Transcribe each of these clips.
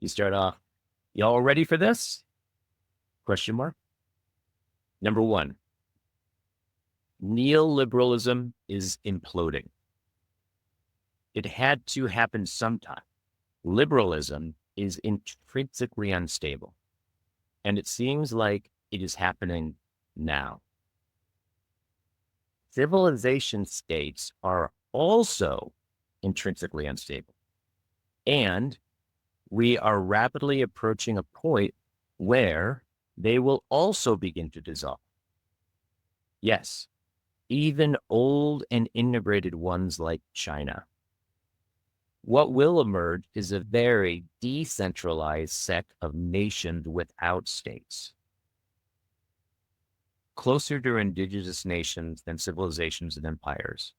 You start off, y'all ready for this? Question mark. Number one, neoliberalism is imploding. It had to happen sometime. Liberalism is intrinsically unstable, and it seems like it is happening now. Civilization states are also intrinsically unstable, and we are rapidly approaching a point where they will also begin to dissolve. Yes, even old and integrated ones like China. What will emerge is a very decentralized set of nations without states, closer to indigenous nations than civilizations and empires,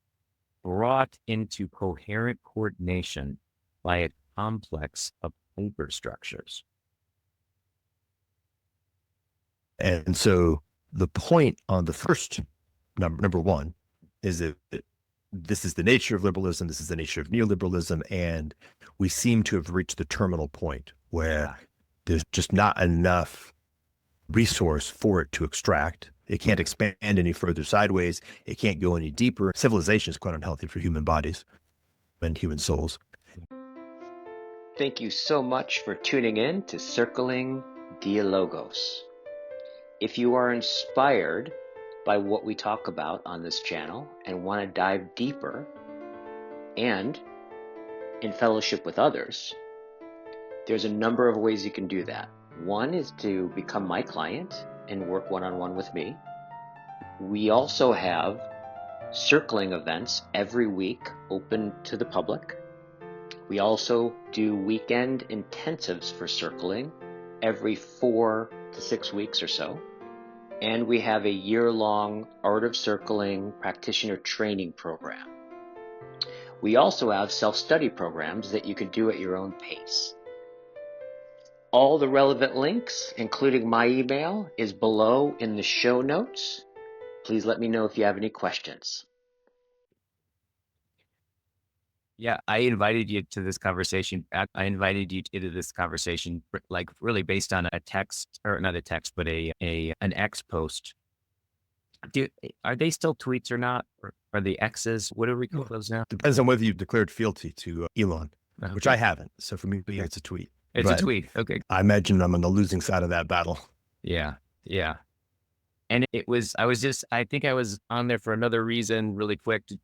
brought into coherent coordination by a complex of hyperstructures. And so the point on the first number one is that this is the nature of liberalism, this is the nature of neoliberalism, and we seem to have reached the terminal point where there's just not enough resource for it to extract. It can't expand any further sideways. It can't go any deeper. Civilization is quite unhealthy for human bodies and human souls. Thank you so much for tuning in to Circling Dialogos. If you are inspired by what we talk about on this channel and want to dive deeper and in fellowship with others, there's a number of ways you can do that. One is to become my client and work one-on-one with me. We also have circling events every week open to the public. We also do weekend intensives for circling every 4 to 6 weeks or so. And we have a year-long Art of Circling practitioner training program. We also have self-study programs that you can do at your own pace. All the relevant links, including my email, is below in the show notes. Please let me know if you have any questions. Yeah, I invited you to this conversation. I invited you into this conversation, like really based on a text, or not a text, but an X post. Are they still tweets or not? Or are they X's? What do we call those now? Depends on whether you've declared fealty to Elon, which I haven't. So for me, it's a tweet. It's a tweet. Okay. I imagine I'm on the losing side of that battle. Yeah. Yeah. And I think I was on there for another reason, really quick, to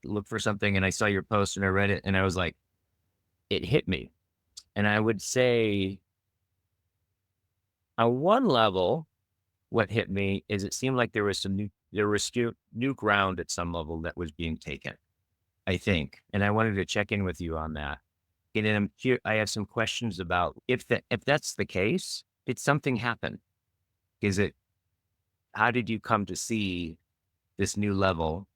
look for something, and I saw your post and I read it and I was like, it hit me. And I would say on one level, what hit me is it seemed like there was new ground at some level that was being taken, I think. And I wanted to check in with you on that. And then I have some questions about if that's the case, did something happen? How did you come to see this new level?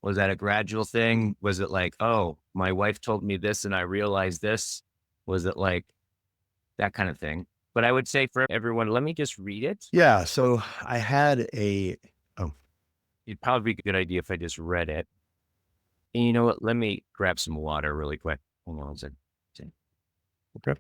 Was that a gradual thing? Was it like, oh, my wife told me this and I realized this? Was it like that kind of thing? But I would say for everyone, let me just read it. Yeah. So I had it'd probably be a good idea if I just read it. And you know what? Let me grab some water really quick. Hold on a second. Okay.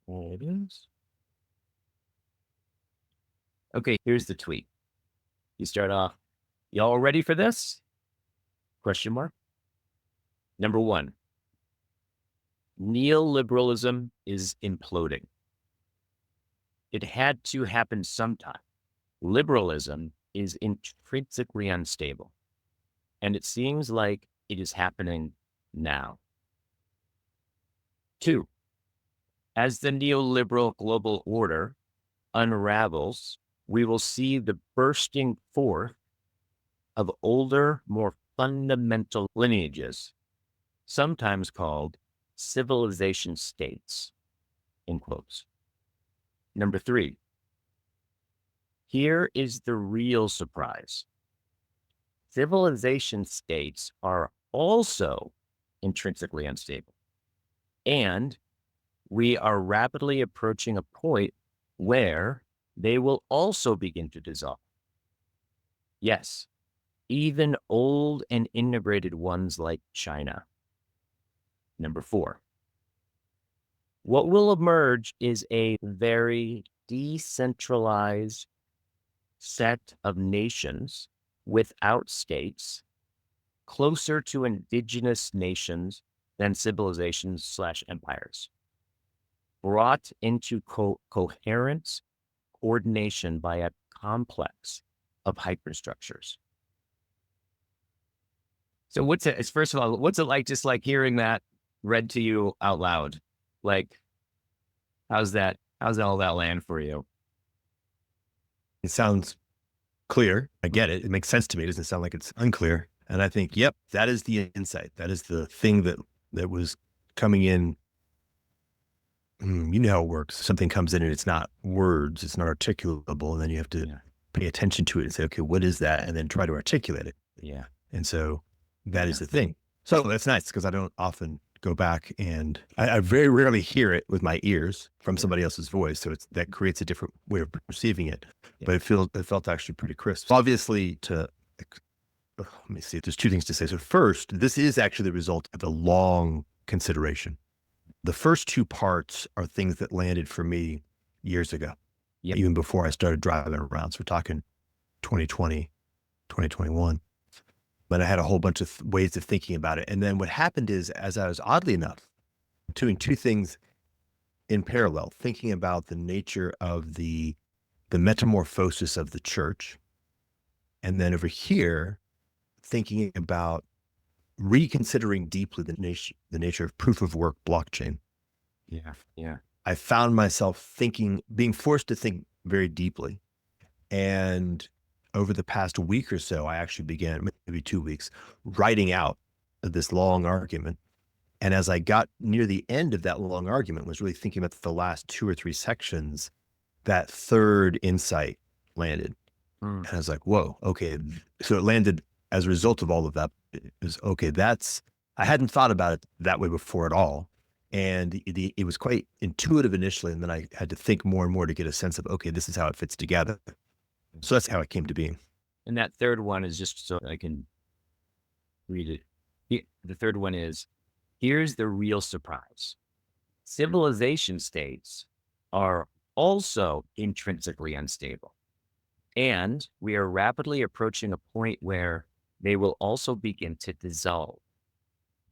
There it is. Okay, here's the tweet. You start off, y'all ready for this? Question mark. Number one, neoliberalism is imploding. It had to happen sometime. Liberalism is intrinsically unstable. And it seems like it is happening now. 2, as the neoliberal global order unravels, we will see the bursting forth of older, more fundamental lineages, sometimes called civilization states, in quotes. Number 3, here is the real surprise. Civilization states are also intrinsically unstable. And we are rapidly approaching a point where they will also begin to dissolve. Yes, even old and integrated ones like China. Number 4, what will emerge is a very decentralized set of nations without states, closer to indigenous nations than civilizations/empires, brought into coherence, coordination by a complex of hyperstructures. So first of all, what's it like just like hearing that read to you out loud? Like, how's all that land for you? It sounds clear. I get it. It makes sense to me. It doesn't sound like it's unclear. And I think, yep, that is the insight. That is the thing that was coming in. You know how it works. Something comes in and it's not words, it's not articulable. And then you have to pay attention to it and say, okay, what is that? And then try to articulate it. Yeah. And so that is the thing. So that's nice because I don't often go back and I very rarely hear it with my ears from somebody else's voice. So that creates a different way of perceiving it. Yeah. But it felt actually pretty crisp. Obviously, let me see, there's 2 things to say. So first, this is actually the result of a long consideration. The first 2 parts are things that landed for me years ago, even before I started driving around. So we're talking 2020, 2021. But I had a whole bunch of ways of thinking about it. And then what happened is, as I was oddly enough doing 2 things in parallel, thinking about the nature of the metamorphosis of the church, and then over here, thinking about reconsidering deeply the nature of proof of work blockchain. Yeah. I found myself being forced to think very deeply. And over the past week or so, I actually began, maybe 2 weeks, writing out this long argument. And as I got near the end of that long argument, was really thinking about the last 2 or 3 sections, that third insight landed. And I was like, whoa, okay. So it landed as a result of all of that. It was, okay, I hadn't thought about it that way before at all. And it was quite intuitive initially. And then I had to think more and more to get a sense of, okay, this is how it fits together. So that's how it came to be. And that third one is just so I can read it. The third one is, here's the real surprise. Civilization states are also intrinsically unstable. And we are rapidly approaching a point where they will also begin to dissolve.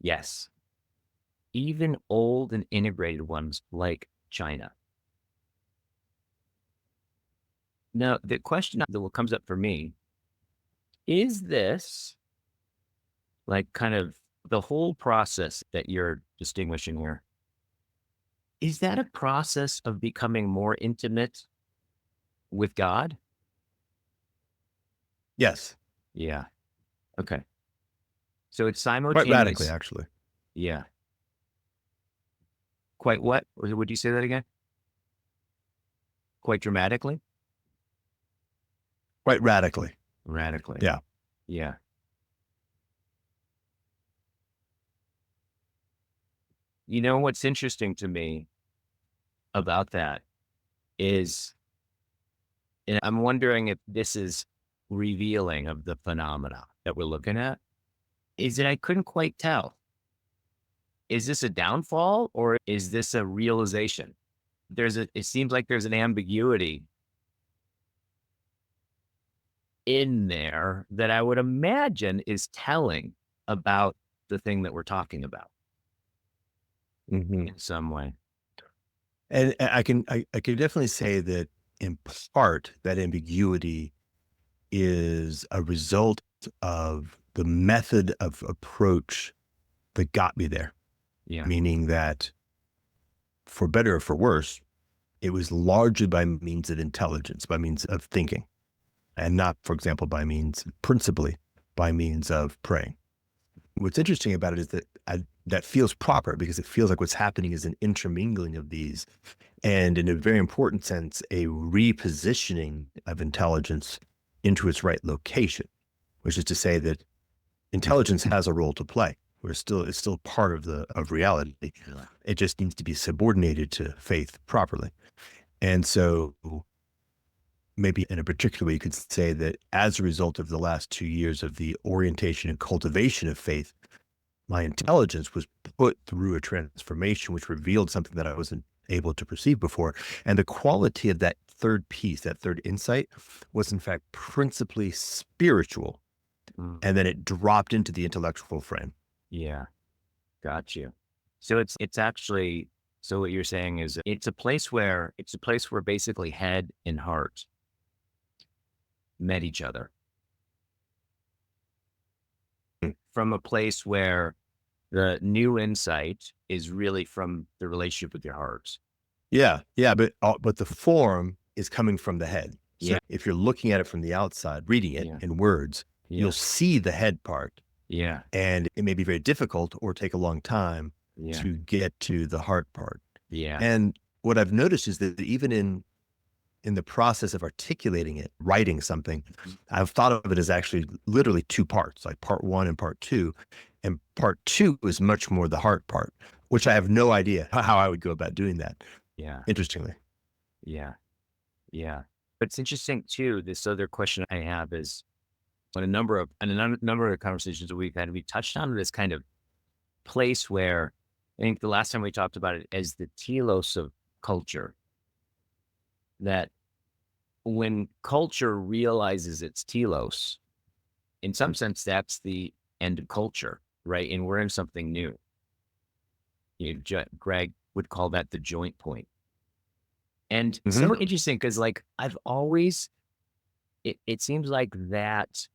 Yes, even old and integrated ones like China. Now, the question that comes up for me, is this like kind of the whole process that you're distinguishing here? Is that a process of becoming more intimate with God? Yes. Yeah. Okay. So it's Quite simultaneous. radically, actually. Yeah. Quite what? Would you say that again? Quite dramatically? Quite radically. Radically. Yeah. Yeah. You know, what's interesting to me about that is, and I'm wondering if this is revealing of the phenomena that we're looking at, is that I couldn't quite tell. Is this a downfall or is this a realization? It seems like there's an ambiguity in there that I would imagine is telling about the thing that we're talking about in some way. And I can definitely say that in part, that ambiguity is a result of the method of approach that got me there. Yeah. Meaning that, for better or for worse, it was largely by means of intelligence, by means of thinking, and not, for example, principally by means of praying. What's interesting about it is that that feels proper, because it feels like what's happening is an intermingling of these, and in a very important sense, a repositioning of intelligence into its right location, which is to say that intelligence has a role to play. It's still part of reality. It just needs to be subordinated to faith properly. And so maybe in a particular way, you could say that as a result of the last 2 years of the orientation and cultivation of faith, my intelligence was put through a transformation which revealed something that I wasn't able to perceive before. And the quality of that third piece, that third insight, was in fact principally spiritual. And then it dropped into the intellectual frame. Yeah. Got you. So it's actually, so what you're saying is it's a place where basically head and heart met each other. From a place where the new insight is really from the relationship with your heart. Yeah. But the form is coming from the head. So Yeah. if you're looking at it from the outside, reading it in words, you'll see the head part. Yeah. And it may be very difficult or take a long time to get to the heart part. Yeah. And what I've noticed is that even in the process of articulating it, writing something, I've thought of it as actually literally two parts, like part one and part two. And part two is much more the heart part, which I have no idea how I would go about doing that. Yeah. Interestingly. Yeah. Yeah. But it's interesting too. This other question I have is, on a number of conversations that we've had, we touched on this kind of place where I think the last time we talked about it as the telos of culture, that when culture realizes its telos, in some sense, that's the end of culture, right? And we're in something new. Greg would call that the joint point. And so interesting, because like I've always, it seems like that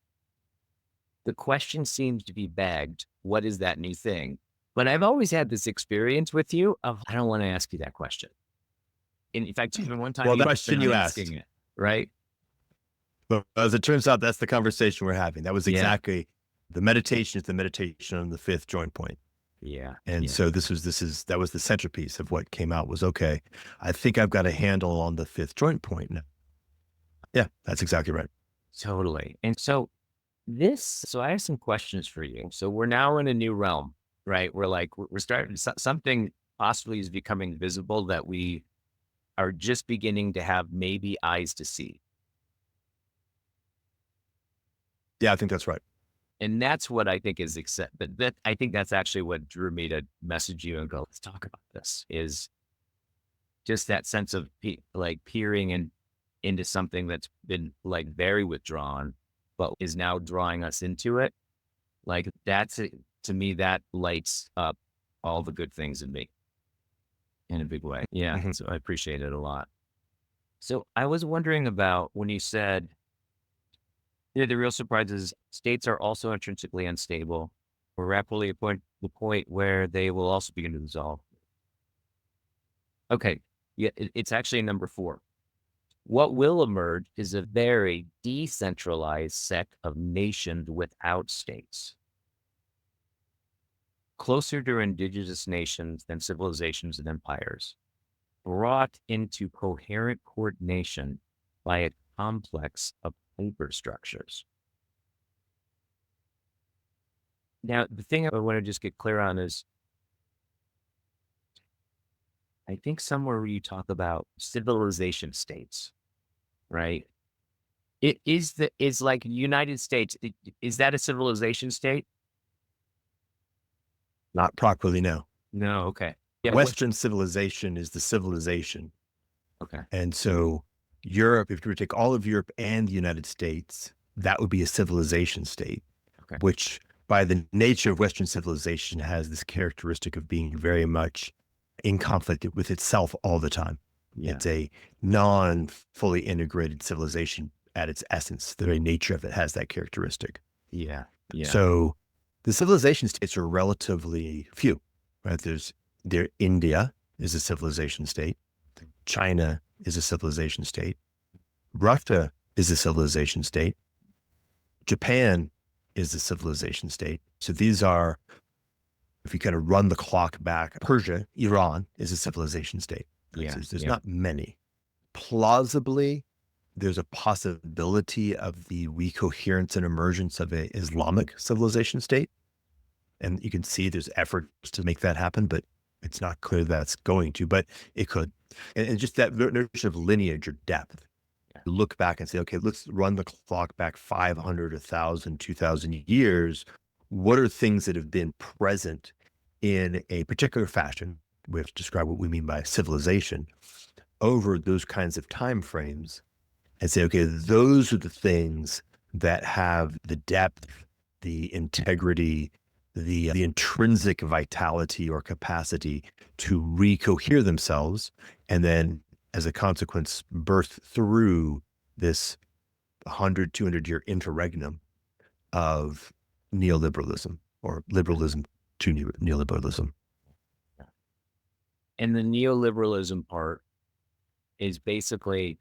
the question seems to be begged, what is that new thing? But I've always had this experience with you of, I don't want to ask you that question. In fact, even one time, the question you asked, it, right? But as it turns out, that's the conversation we're having. That was exactly the meditation, is the meditation on the fifth joint point. Yeah. And so that was the centerpiece of what came out was, okay, I think I've got a handle on the fifth joint point now. Yeah, that's exactly right. Totally. And so I have some questions for you. So we're now in a new realm, right? We're starting, something possibly is becoming visible that we are just beginning to have maybe eyes to see. Yeah, I think that's right. And that's what I think is I think that's actually what drew me to message you and go, let's talk about this, is just that sense of peering into something that's been like very withdrawn, but is now drawing us into it. Like to me, that lights up all the good things in me in a big way. Yeah. So I appreciate it a lot. So I was wondering about when you said, the real surprise is states are also intrinsically unstable. We're rapidly approaching the point where they will also begin to dissolve. Okay. Yeah. It's actually number 4. What will emerge is a very decentralized set of nations without states, closer to indigenous nations than civilizations and empires, brought into coherent coordination by a complex of hyperstructures. Now, the thing I want to just get clear on is, I think somewhere where you talk about civilization states, right? It is like United States. Is that a civilization state? Not properly, no. No. Okay. Yeah, Western civilization is the civilization. Okay. And so Europe, if you were to take all of Europe and the United States, that would be a civilization state, which by the nature of Western civilization has this characteristic of being very much in conflict with itself all the time. Yeah. It's a non-fully integrated civilization at its essence. The very nature of it has that characteristic. Yeah. Yeah. So the civilization states are relatively few, right? India is a civilization state. China is a civilization state. Russia is a civilization state. Japan is a civilization state. So these are, if you kind of run the clock back, Persia, Iran is a civilization state. Yeah. So there's not many. Plausibly, there's a possibility of the recoherence and emergence of an Islamic civilization state. And you can see there's efforts to make that happen, but it's not clear that's going to, but it could. And just that notion of lineage or depth. You look back and say, okay, let's run the clock back 500, 1,000, 2,000 years. What are things that have been present in a particular fashion? We have to describe what we mean by civilization over those kinds of time frames and say, okay, those are the things that have the depth, the integrity, the intrinsic vitality or capacity to recohere themselves, and then as a consequence, birth through this 100, 200-year interregnum of neoliberalism or liberalism to neoliberalism. And the neoliberalism part is basically,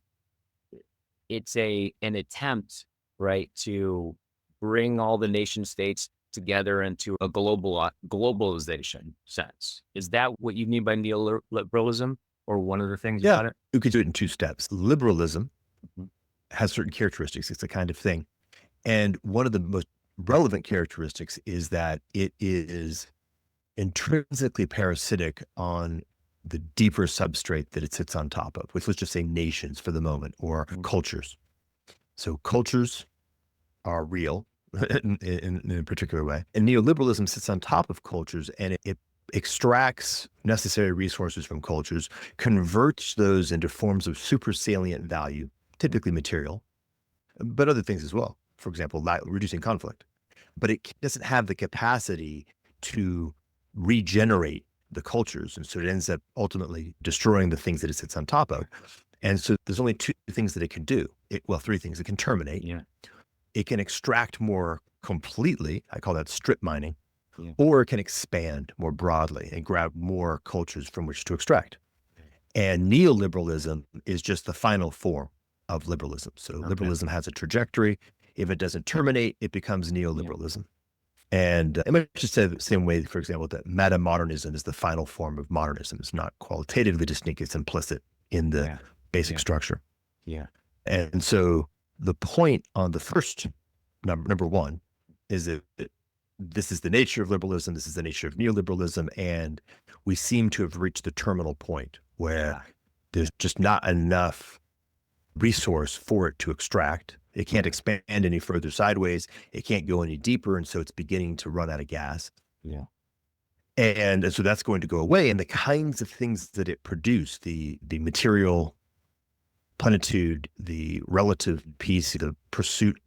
it's an attempt, right, to bring all the nation states together into a globalization sense. Is that what you mean by neoliberalism, or one of the things about it? You could do it in two steps. Liberalism has certain characteristics. It's a kind of thing. And one of the most relevant characteristics is that it is intrinsically parasitic on the deeper substrate that it sits on top of, which let's just say nations for the moment, or cultures. So cultures are real in a particular way. And neoliberalism sits on top of cultures, and it extracts necessary resources from cultures, converts those into forms of super salient value, typically material, but other things as well. For example, reducing conflict. But it doesn't have the capacity to regenerate the cultures. And so it ends up ultimately destroying the things that it sits on top of. And so there's only two things that it can do. Three things. It can terminate. Yeah. It can extract more completely. I call that strip mining. Yeah. Or it can expand more broadly and grab more cultures from which to extract. And neoliberalism is just the final form of liberalism. So liberalism has a trajectory. If it doesn't terminate, it becomes neoliberalism. And I might just say the same way, for example, that meta-modernism is the final form of modernism. It's not qualitatively distinct. It's implicit in the basic structure. Yeah. And so the point on the first number one is that this is the nature of liberalism. This is the nature of neoliberalism. And we seem to have reached the terminal point where there's just not enough resource for it to extract. It can't expand any further sideways. It can't go any deeper. And so it's beginning to run out of gas. Yeah. And so that's going to go away. And the kinds of things that it produced, the material plenitude, the relative peace, the pursuit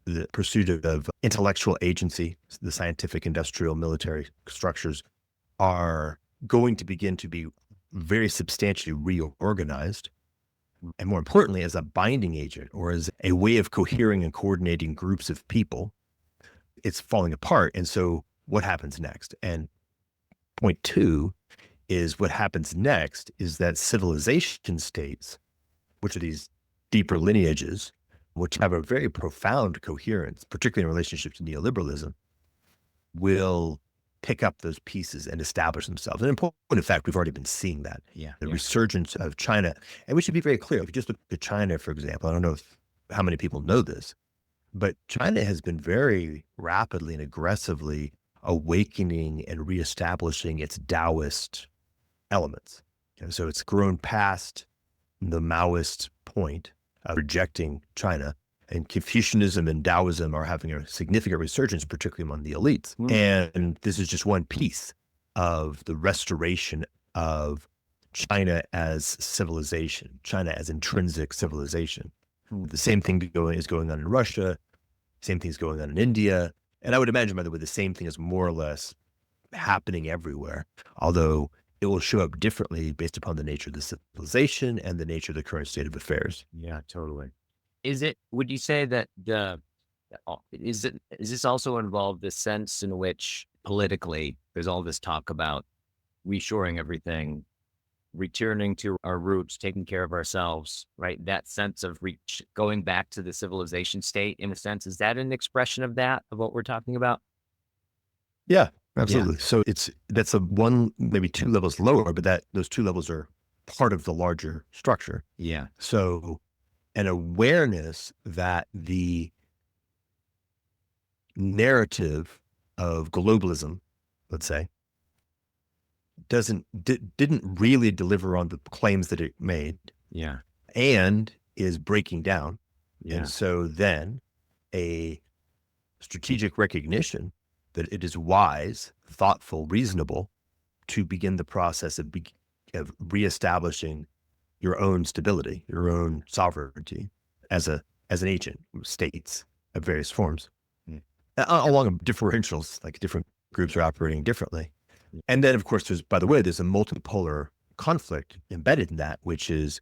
of intellectual agency, the scientific, industrial, military structures are going to begin to be very substantially reorganized. And more importantly, as a binding agent or as a way of cohering and coordinating groups of people, it's falling apart. And so what happens next? And point two is what happens next is that civilization states, which are these deeper lineages, which have a very profound coherence, particularly in relationship to neoliberalism, will pick up those pieces and establish themselves. And in point of fact, we've already been seeing that. The resurgence of China. And we should be very clear. If you just look at China, for example, I don't know how many people know this, but China has been very rapidly and aggressively awakening and reestablishing its Taoist elements. So it's grown past the Maoist point of rejecting China. And Confucianism and Taoism are having a significant resurgence, particularly among the elites. And this is just one piece of the restoration of China as civilization, China as intrinsic civilization. The same thing is going on in Russia. Same thing is going on in India. And I would imagine, by the way, the same thing is more or less happening everywhere, although it will show up differently based upon the nature of the civilization and the nature of the current state of affairs. Yeah, totally. would you say that is this also involved the sense in which politically there's all this talk about reshoring everything, returning to our roots, taking care of ourselves, right? That sense of going back to the civilization state, in a sense, is that an expression of that, of what we're talking about? Yeah, absolutely. So that's maybe two levels lower, but those two levels are part of the larger structure. Yeah. So an awareness that the narrative of globalism, let's say, didn't really deliver on the claims that it made. Yeah. And is breaking down. Yeah. And so then a strategic recognition that it is wise, thoughtful, reasonable to begin the process of reestablishing your own stability, your own sovereignty as an agent, states of various forms, along differentials, like different groups are operating differently. And then, of course, there's a multipolar conflict embedded in that, which is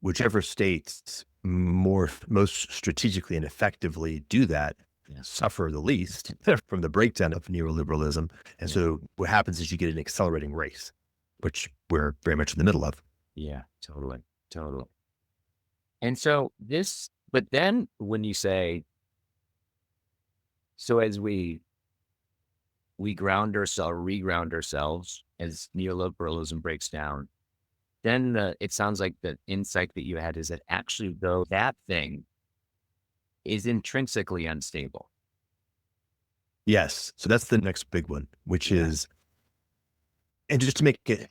whichever states most strategically and effectively do that suffer the least from the breakdown of neoliberalism. And so what happens is you get an accelerating race, which we're very much in the middle of. Yeah, totally. And so but then when you say, so as we reground ourselves as neoliberalism breaks down, then it sounds like the insight that you had is that actually, though, that thing is intrinsically unstable. Yes. So that's the next big one, which is, and just to make it,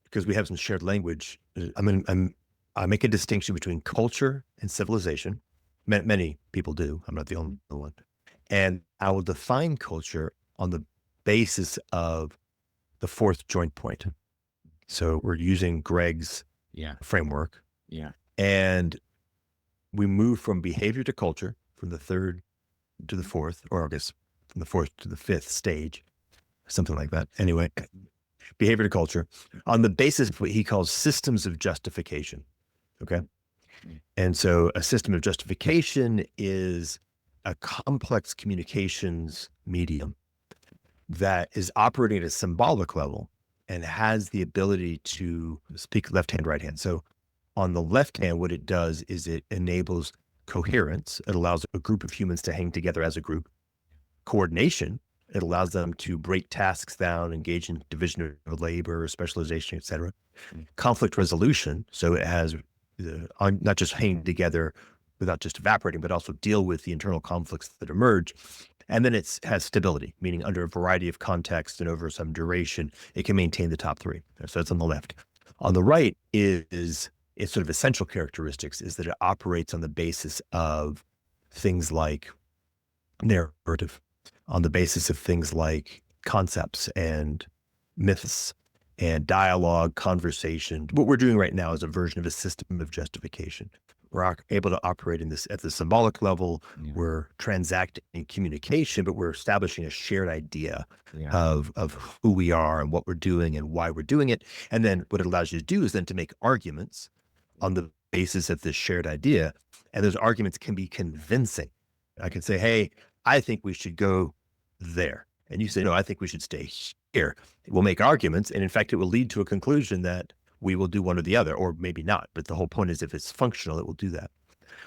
because we have some shared language, I make a distinction between culture and civilization. Many people do. I'm not the only one. And I will define culture on the basis of the fourth joint point. So we're using Greg's framework. Yeah. And we move from behavior to culture, from the third to the fourth, or I guess from the fourth to the fifth stage, something like that. Anyway, behavior to culture on the basis of what he calls systems of justification. Okay. And so a system of justification is a complex communications medium that is operating at a symbolic level and has the ability to speak left hand, right hand. So on the left hand, what it does is it enables coherence. It allows a group of humans to hang together as a group. Coordination. It allows them to break tasks down, engage in division of labor, specialization, et cetera. Conflict resolution. So it has not just hang together without just evaporating, but also deal with the internal conflicts that emerge. And then it has stability, meaning under a variety of contexts and over some duration, it can maintain the top three. So it's on the left. On the right is its sort of essential characteristics is that it operates on the basis of things like narrative, on the basis of things like concepts and myths and dialogue, conversation. What we're doing right now is a version of a system of justification. We're able to operate in this at the symbolic level. Yeah. We're transacting communication, but we're establishing a shared idea of who we are and what we're doing and why we're doing it. And then what it allows you to do is then to make arguments on the basis of this shared idea. And those arguments can be convincing. I can say, hey, I think we should go there. And you say, no, I think we should stay here. We'll make arguments. And in fact, it will lead to a conclusion that we will do one or the other, or maybe not. But the whole point is if it's functional, it will do that.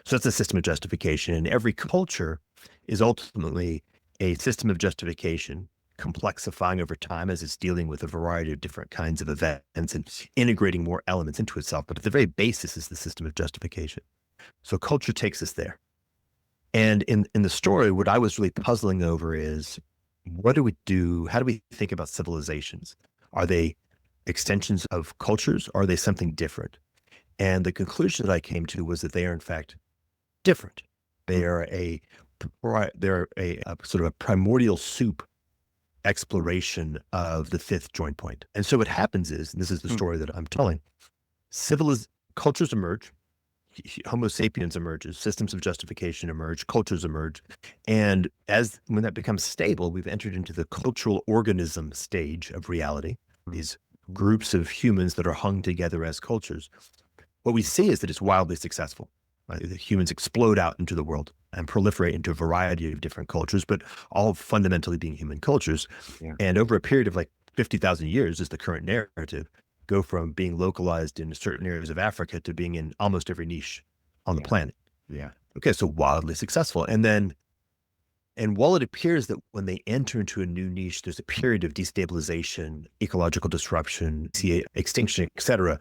So that's a system of justification. And every culture is ultimately a system of justification, complexifying over time as it's dealing with a variety of different kinds of events and integrating more elements into itself. But at the very basis is the system of justification. So culture takes us there. And in the story, what I was really puzzling over is, what do we do? How do we think about civilizations? Are they extensions of cultures, or are they something different? And the conclusion that I came to was that they are in fact different. They are a sort of a primordial soup exploration of the fifth joint point. And so what happens is, and this is the story that I'm telling, cultures emerge, Homo sapiens emerges, systems of justification emerge, cultures emerge. And when that becomes stable, we've entered into the cultural organism stage of reality, these groups of humans that are hung together as cultures. What we see is that it's wildly successful. The humans explode out into the world and proliferate into a variety of different cultures, but all fundamentally being human cultures. Yeah. And over a period of like 50,000 years is the current narrative, go from being localized in certain areas of Africa to being in almost every niche on the planet. Yeah. Okay, so wildly successful. And while it appears that when they enter into a new niche, there's a period of destabilization, ecological disruption, extinction, et cetera,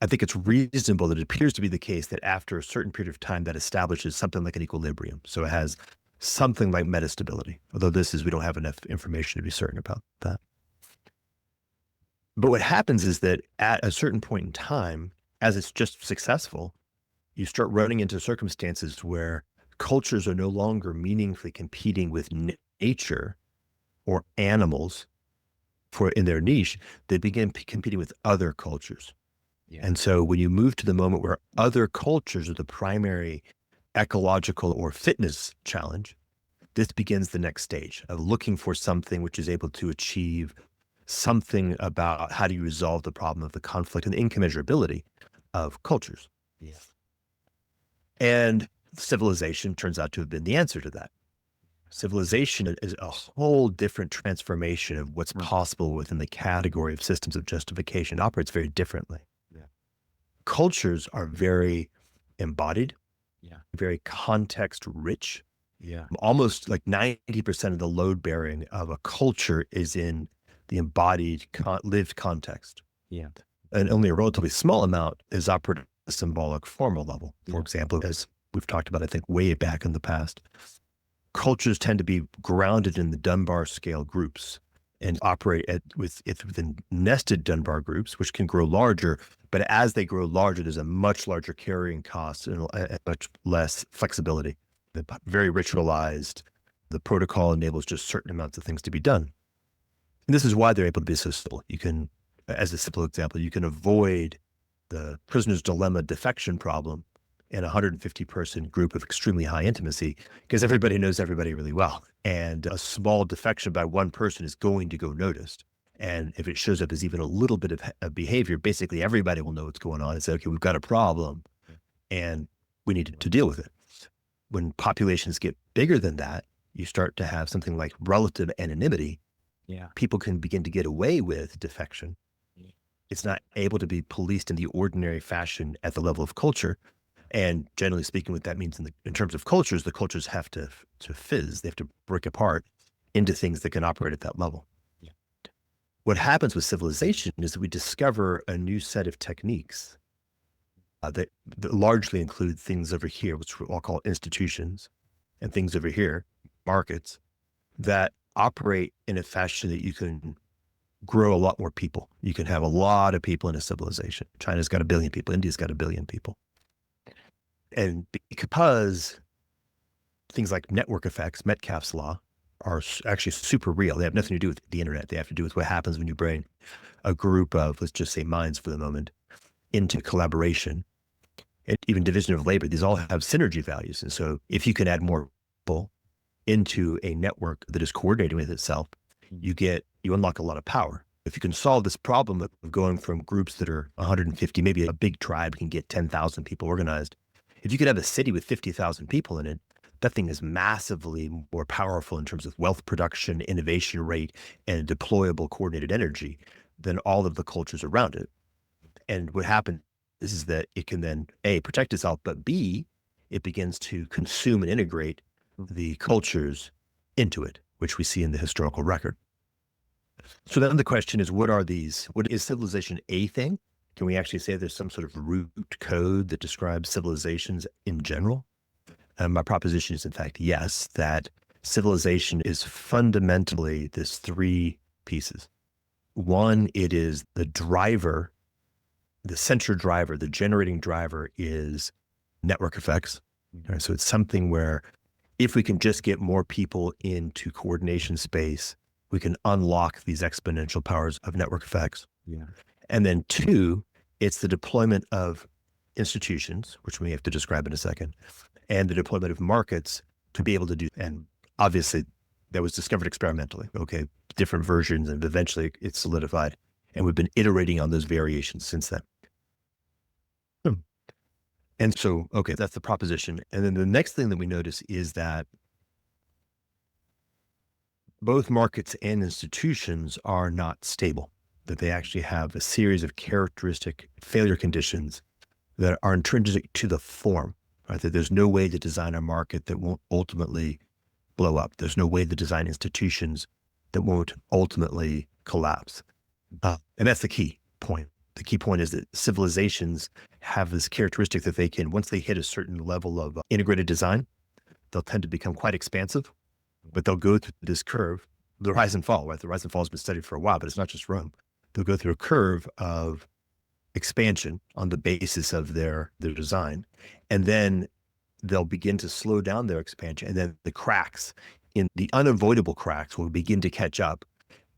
I think it's reasonable that it appears to be the case that after a certain period of time that establishes something like an equilibrium. So it has something like metastability, although we don't have enough information to be certain about that. But what happens is that at a certain point in time, as it's just successful, you start running into circumstances where cultures are no longer meaningfully competing with nature or animals in their niche. They begin competing with other cultures. Yeah. And so when you move to the moment where other cultures are the primary ecological or fitness challenge, this begins the next stage of looking for something which is able to achieve something about how do you resolve the problem of the conflict and the incommensurability of cultures. Yes. And civilization turns out to have been the answer to that. Civilization is a whole different transformation of what's possible within the category of systems of justification. It operates very differently. Yeah. Cultures are very embodied, very context rich. Yeah. Almost like 90% of the load bearing of a culture is in the embodied lived context. Yeah. And only a relatively small amount is operated at a symbolic formal level. For example, as we've talked about, I think, way back in the past, cultures tend to be grounded in the Dunbar scale groups and operate within nested Dunbar groups, which can grow larger. But as they grow larger, there's a much larger carrying cost and much less flexibility. They're very ritualized. The protocol enables just certain amounts of things to be done. And this is why they're able to be so simple. You can, as a simple example, you can avoid the prisoner's dilemma defection problem in a 150 person group of extremely high intimacy because everybody knows everybody really well. And a small defection by one person is going to go noticed. And if it shows up as even a little bit of behavior, basically everybody will know what's going on and say, okay, we've got a problem and we need to deal with it. When populations get bigger than that, you start to have something like relative anonymity. Yeah. People can begin to get away with defection. It's not able to be policed in the ordinary fashion at the level of culture. And generally speaking, what that means in terms of cultures, the cultures have to fizz. They have to break apart into things that can operate at that level. Yeah. What happens with civilization is that we discover a new set of techniques that largely include things over here, which I'll call institutions, and things over here, markets, that operate in a fashion that you can grow a lot more people. You can have a lot of people in a civilization. China's got 1 billion people. India's got 1 billion people. And because things like network effects, Metcalfe's law, are actually super real. They have nothing to do with the internet. They have to do with what happens when you bring a group of, let's just say minds for the moment, into collaboration and even division of labor. These all have synergy values. And so if you can add more people into a network that is coordinating with itself, you unlock a lot of power. If you can solve this problem of going from groups that are 150, maybe a big tribe can get 10,000 people organized. If you could have a city with 50,000 people in it, that thing is massively more powerful in terms of wealth production, innovation rate, and deployable coordinated energy than all of the cultures around it. And what happens is that it can then A, protect itself, but B, it begins to consume and integrate the cultures into it, which we see in the historical record. So then the question is, what is civilization a thing? Can we actually say there's some sort of root code that describes civilizations in general? And my proposition is, in fact, yes, that civilization is fundamentally this 3 pieces. One, it is the driver, the center driver, the generating driver is network effects. Right? So it's something where if we can just get more people into coordination space, we can unlock these exponential powers of network effects. Yeah. And then 2, it's the deployment of institutions, which we have to describe in a second, and the deployment of markets to be able to do. And obviously that was discovered experimentally. Okay, different versions, and eventually it's solidified. And we've been iterating on those variations since then. And so, okay, that's the proposition. And then the next thing that we notice is that both markets and institutions are not stable, that they actually have a series of characteristic failure conditions that are intrinsic to the form, right? That there's no way to design a market that won't ultimately blow up. There's no way to design institutions that won't ultimately collapse. And that's the key point. The key point is that civilizations have this characteristic that they can, once they hit a certain level of integrated design, they'll tend to become quite expansive, but they'll go through this curve, the rise and fall, right? The rise and fall has been studied for a while, but it's not just Rome. They'll go through a curve of expansion on the basis of their design, and then they'll begin to slow down their expansion, and then the cracks, in the unavoidable cracks, will begin to catch up,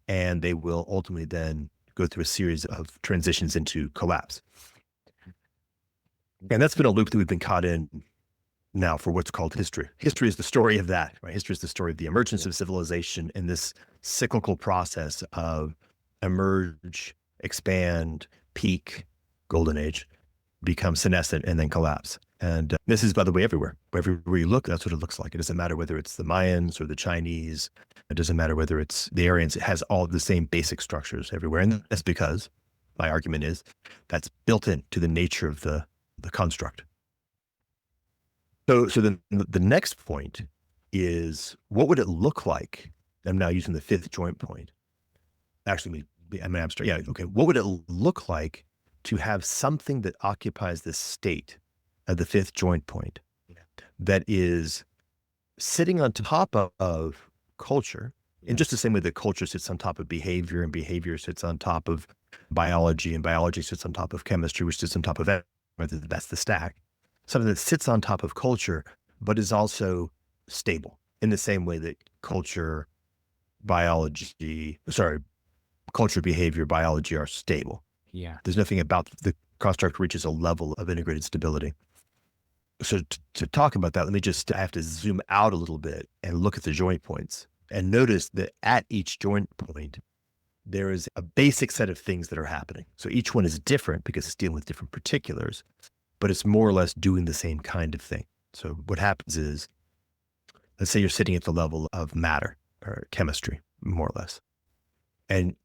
and they will ultimately then go through a series of transitions into collapse. And that's been a loop that we've been caught in now for what's called history. History is the story of that, right? History is the story of the emergence of civilization in this cyclical process of emerge, expand, peak, golden age, become senescent, and then collapse. And this is, by the way, everywhere. Everywhere you look, that's what it looks like. It doesn't matter whether it's the Mayans or the Chinese. It doesn't matter whether it's the Aryans. It has all the same basic structures everywhere. And that's because, my argument is, that's built into the nature of the construct. So then the next point is, what would it look like? I'm now using the fifth joint point. Actually, I'm abstract. Yeah, okay. What would it look like to have something that occupies the state of the fifth joint point that is sitting on top of culture, in just the same way that culture sits on top of behavior, and behavior sits on top of biology, and biology sits on top of chemistry, which sits on top of that. That's the stack. Something that sits on top of culture, but is also stable in the same way that culture, behavior, biology are stable. Yeah. There's nothing about the construct reaches a level of integrated stability. So to talk about that, I have to zoom out a little bit and look at the joint points and notice that at each joint point, there is a basic set of things that are happening. So each one is different because it's dealing with different particulars, but it's more or less doing the same kind of thing. So what happens is, let's say you're sitting at the level of matter or chemistry, more or less. And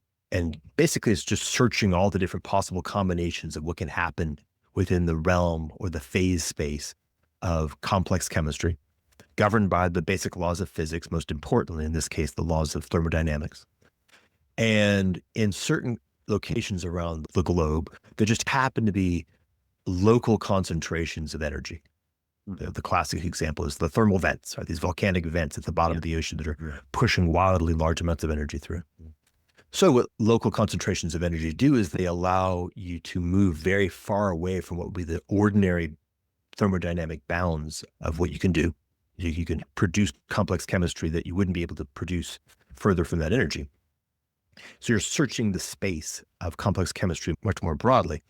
basically it's just searching all the different possible combinations of what can happen within the realm or the phase space of complex chemistry, governed by the basic laws of physics, most importantly, in this case, the laws of thermodynamics. And in certain locations around the globe, there just happen to be local concentrations of energy. The classic example is the thermal vents, right? These volcanic vents at the bottom of the ocean that are pushing wildly large amounts of energy through. So what local concentrations of energy do is they allow you to move very far away from what would be the ordinary thermodynamic bounds of what you can do. You can produce complex chemistry that you wouldn't be able to produce further from that energy. So you're searching the space of complex chemistry much more broadly.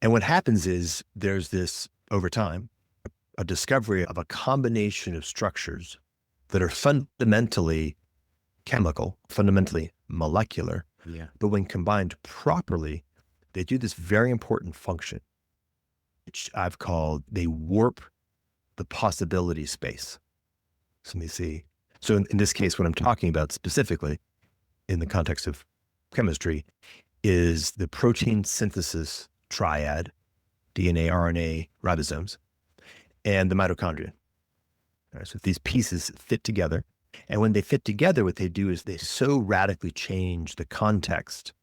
And what happens is there's this, over time, a discovery of a combination of structures that are fundamentally chemical, fundamentally molecular, but when combined properly, they do this very important function, which I've called, they warp the possibility space. So let me see. So in this case, what I'm talking about specifically in the context of chemistry is the protein synthesis triad, DNA, RNA, ribosomes, and the mitochondria. All right, so these pieces fit together. And when they fit together, what they do is they so radically change the context,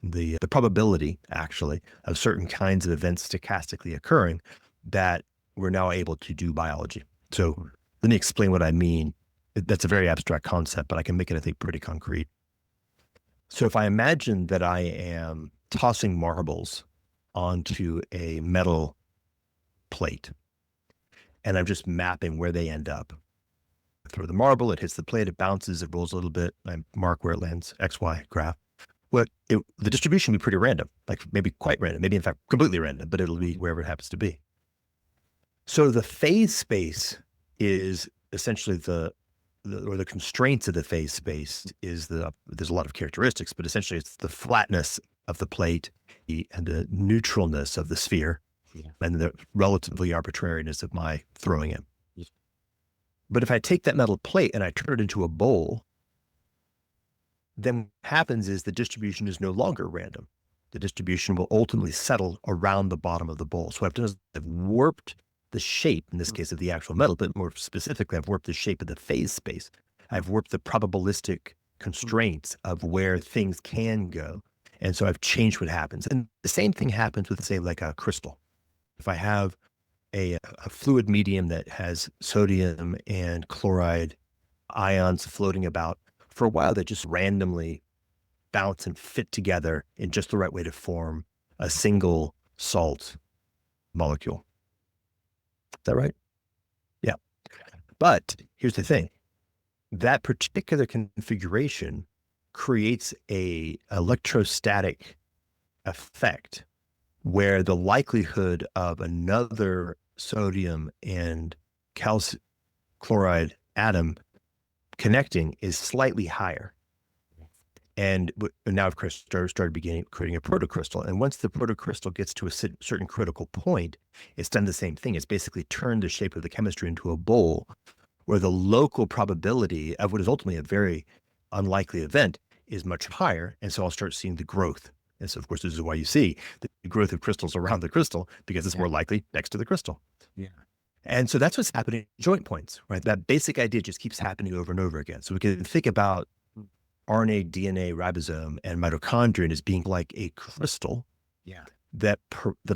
the probability, actually, of certain kinds of events stochastically occurring, that we're now able to do biology. So let me explain what I mean. That's a very abstract concept, but I can make it, I think, pretty concrete. So if I imagine that I am tossing marbles onto a metal plate, and I'm just mapping where they end up. I throw the marble, it hits the plate, it bounces, it rolls a little bit, I mark where it lands, X, Y graph. Well, the distribution will be pretty random, like maybe quite random, maybe in fact completely random, but it'll be wherever it happens to be. So the phase space is essentially the constraints of the phase space is there's a lot of characteristics, but essentially it's the flatness of the plate and the neutralness of the sphere, and the relatively arbitrariness of my throwing it. Yeah. But if I take that metal plate and I turn it into a bowl, then what happens is the distribution is no longer random. The distribution will ultimately settle around the bottom of the bowl. So what I've done is I've warped the shape, in this case of the actual metal, but more specifically, I've warped the shape of the phase space. I've warped the probabilistic constraints of where things can go. And so I've changed what happens. And the same thing happens with, say, like a crystal. If I have a fluid medium that has sodium and chloride ions floating about, for a while, they just randomly bounce and fit together in just the right way to form a single salt molecule. Is that right? Yeah. But here's the thing. That particular configuration creates a electrostatic effect where the likelihood of another sodium and calcium chloride atom connecting is slightly higher. And now I've started creating a protocrystal. And once the protocrystal gets to a certain critical point, it's done the same thing. It's basically turned the shape of the chemistry into a bowl where the local probability of what is ultimately a very unlikely event is much higher. And so I'll start seeing the growth. And so, of course, this is why you see the growth of crystals around the crystal, because it's more likely next to the crystal. Yeah. And so that's what's happening at joint points, right? That basic idea just keeps happening over and over again. So we can think about RNA, DNA, ribosome, and mitochondrion as being like a crystal that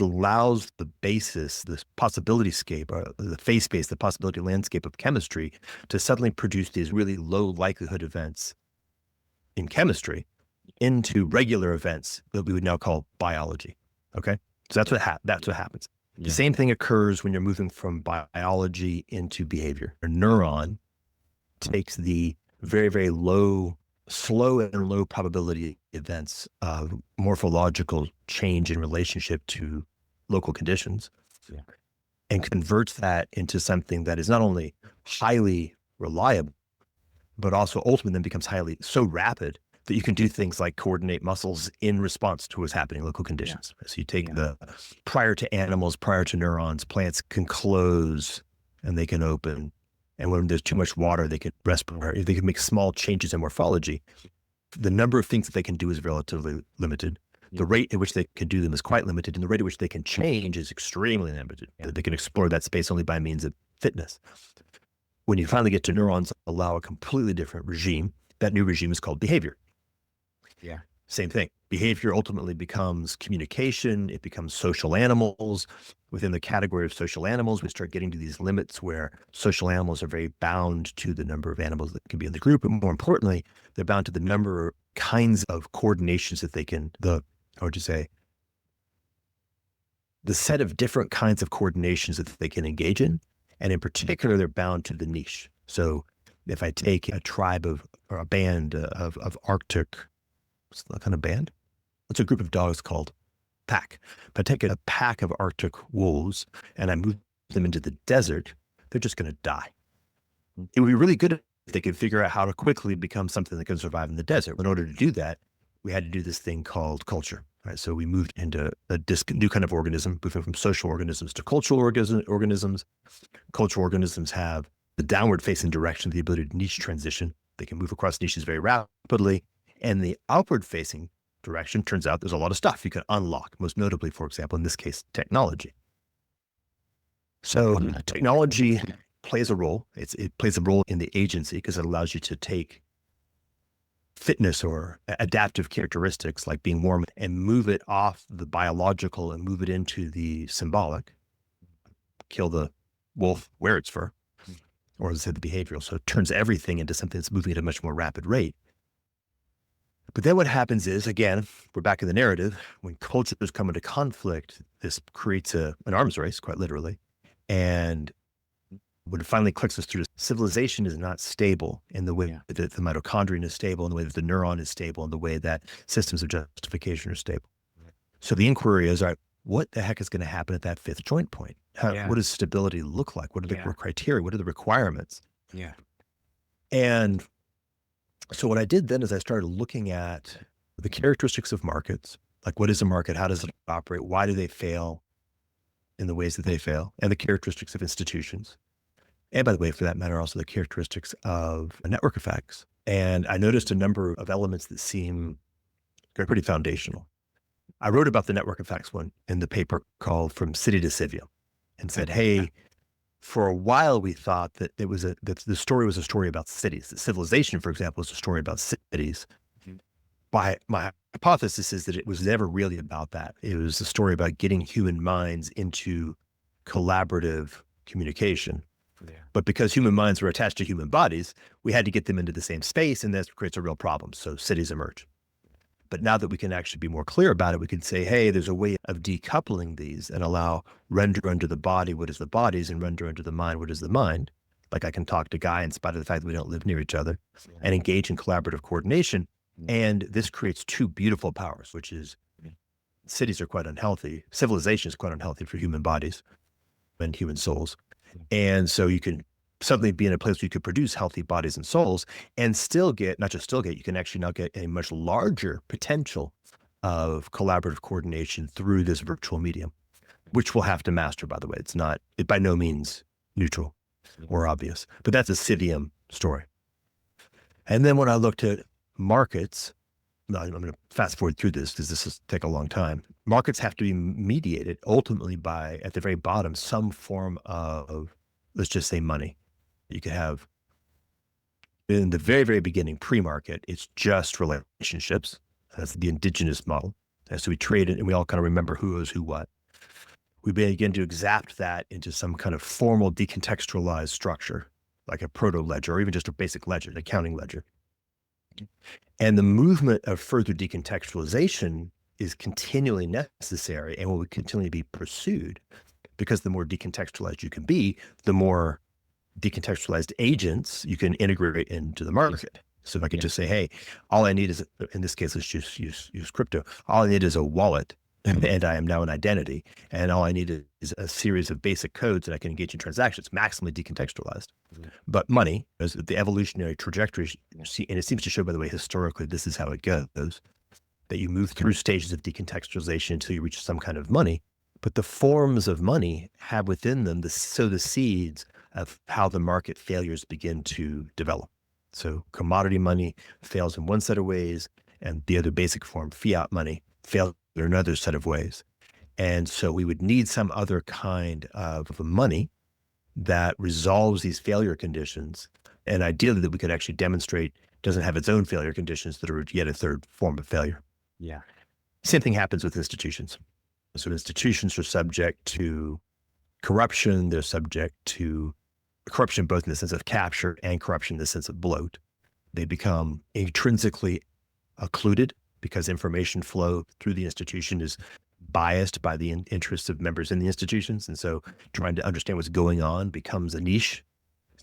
allows the basis, this possibility scape, the phase space, the possibility landscape of chemistry to suddenly produce these really low likelihood events in chemistry into regular events that we would now call biology. Okay, so that's what happens. The same thing occurs when you're moving from biology into behavior. A neuron takes the very, very slow and low probability events of morphological change in relationship to local conditions and converts that into something that is not only highly reliable, but also ultimately then becomes so rapid that you can do things like coordinate muscles in response to what's happening in local conditions. So you take prior to animals, prior to neurons, plants can close and they can open. And when there's too much water, they can respirate. They can make small changes in morphology. The number of things that they can do is relatively limited. The rate at which they can do them is quite limited. And the rate at which they can change is extremely limited. They can explore that space only by means of fitness. When you finally get to neurons, allow a completely different regime. That new regime is called behavior. Yeah. Same thing. Behavior ultimately becomes communication. It becomes social animals. Within the category of social animals, we start getting to these limits where social animals are very bound to the number of animals that can be in the group. And more importantly, they're bound to the number of kinds of coordinations that they can, the set of different kinds of coordinations that they can engage in. And in particular, they're bound to the niche. So if I take a tribe or a band of Arctic, what's that kind of band? It's a group of dogs called pack. If I take a pack of Arctic wolves and I move them into the desert, they're just going to die. It would be really good if they could figure out how to quickly become something that can survive in the desert. In order to do that, we had to do this thing called culture. Right? So we moved into a new kind of organism, moving from social organisms to cultural organisms. Cultural organisms have the downward facing direction, the ability to niche transition. They can move across niches very rapidly. And the outward facing direction, turns out there's a lot of stuff you can unlock, most notably, for example, in this case, technology. So technology plays a role. It plays a role in the agency because it allows you to take fitness or adaptive characteristics like being warm and move it off the biological and move it into the symbolic. Kill the wolf, wear its fur, or as I said, the behavioral. So it turns everything into something that's moving at a much more rapid rate. But then what happens is, again, we're back in the narrative, when cultures come into conflict, this creates an arms race, quite literally. And when it finally clicks us through, civilization is not stable in the way that the mitochondrion is stable, in the way that the neuron is stable, in the way that systems of justification are stable. So the inquiry is, all right, what the heck is going to happen at that fifth joint point? What does stability look like? What are the criteria? What are the requirements? Yeah. And so what I did then is I started looking at the characteristics of markets. Like, what is a market? How does it operate? Why do they fail? in the ways that they fail, and the characteristics of institutions. And by the way, for that matter, also the characteristics of network effects. And I noticed a number of elements that seem pretty foundational. I wrote about the network effects one in the paper called From City to Civium, and said, hey, for a while we thought that that the story was a story about cities. That civilization, for example, is a story about cities. My hypothesis is that it was never really about that. It was a story about getting human minds into collaborative communication. Yeah. But because human minds were attached to human bodies, we had to get them into the same space, and that creates a real problem. So cities emerge. But now that we can actually be more clear about it, we can say, hey, there's a way of decoupling these and allow render unto the body what is the body's and render unto the mind what is the mind. Like I can talk to Guy in spite of the fact that we don't live near each other and engage in collaborative coordination. And this creates two beautiful powers, which is cities are quite unhealthy. Civilization is quite unhealthy for human bodies and human souls. And so you can suddenly be in a place where you could produce healthy bodies and souls and still get, not just still get, you can actually now get a much larger potential of collaborative coordination through this virtual medium, which we'll have to master, by the way. It by no means neutral or obvious, but that's a Civium story. And then when I looked at markets, I'm going to fast forward through this because this will take a long time. Markets have to be mediated ultimately by, at the very bottom, some form of, let's just say, money. You could have, in the very, very beginning, pre-market, it's just relationships. That's the indigenous model. And so we trade it and we all kind of remember who owes who what. We begin to exapt that into some kind of formal decontextualized structure, like a proto-ledger or even just a basic ledger, an accounting ledger. And the movement of further decontextualization is continually necessary and will continually be pursued, because the more decontextualized you can be, the more decontextualized agents you can integrate into the market. So if I could just say, hey, all I need is, in this case, let's just use crypto. All I need is a wallet, and I am now an identity. And all I need is a series of basic codes that I can engage in transactions, maximally decontextualized. But money, as the evolutionary trajectory, and it seems to show, by the way, historically, this is how it goes, that you move through stages of decontextualization until you reach some kind of money. But the forms of money have within them the seeds of how the market failures begin to develop. So commodity money fails in one set of ways, and the other basic form, fiat money, fails in another set of ways. And so we would need some other kind of money that resolves these failure conditions. And ideally that we could actually demonstrate doesn't have its own failure conditions that are yet a third form of failure. Yeah. Same thing happens with institutions. So institutions are subject to corruption. They're subject to corruption, both in the sense of capture and corruption in the sense of bloat. They become intrinsically occluded because information flow through the institution is biased by the interests of members in the institutions. And so trying to understand what's going on becomes a niche.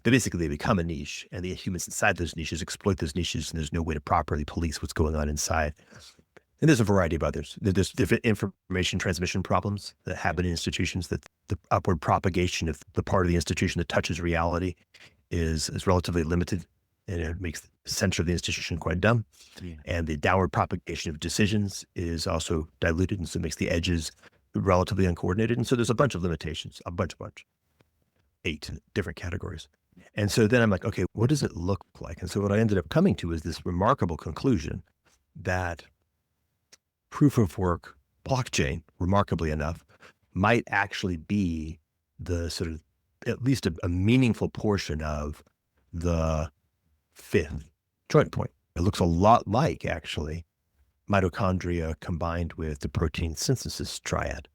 But basically they become a niche, and the humans inside those niches exploit those niches, and there's no way to properly police what's going on inside. And there's a variety of others. There's different information transmission problems that happen in institutions, that the upward propagation of the part of the institution that touches reality is relatively limited, and it makes the center of the institution quite dumb. Yeah. And the downward propagation of decisions is also diluted, and so it makes the edges relatively uncoordinated. And so there's a bunch of limitations, a bunch. 8 different categories. And so then I'm like, okay, what does it look like? And so what I ended up coming to is this remarkable conclusion that proof of work blockchain, remarkably enough, might actually be the sort of at least a meaningful portion of the 5th joint point. It looks a lot like, actually, mitochondria combined with the protein synthesis triad.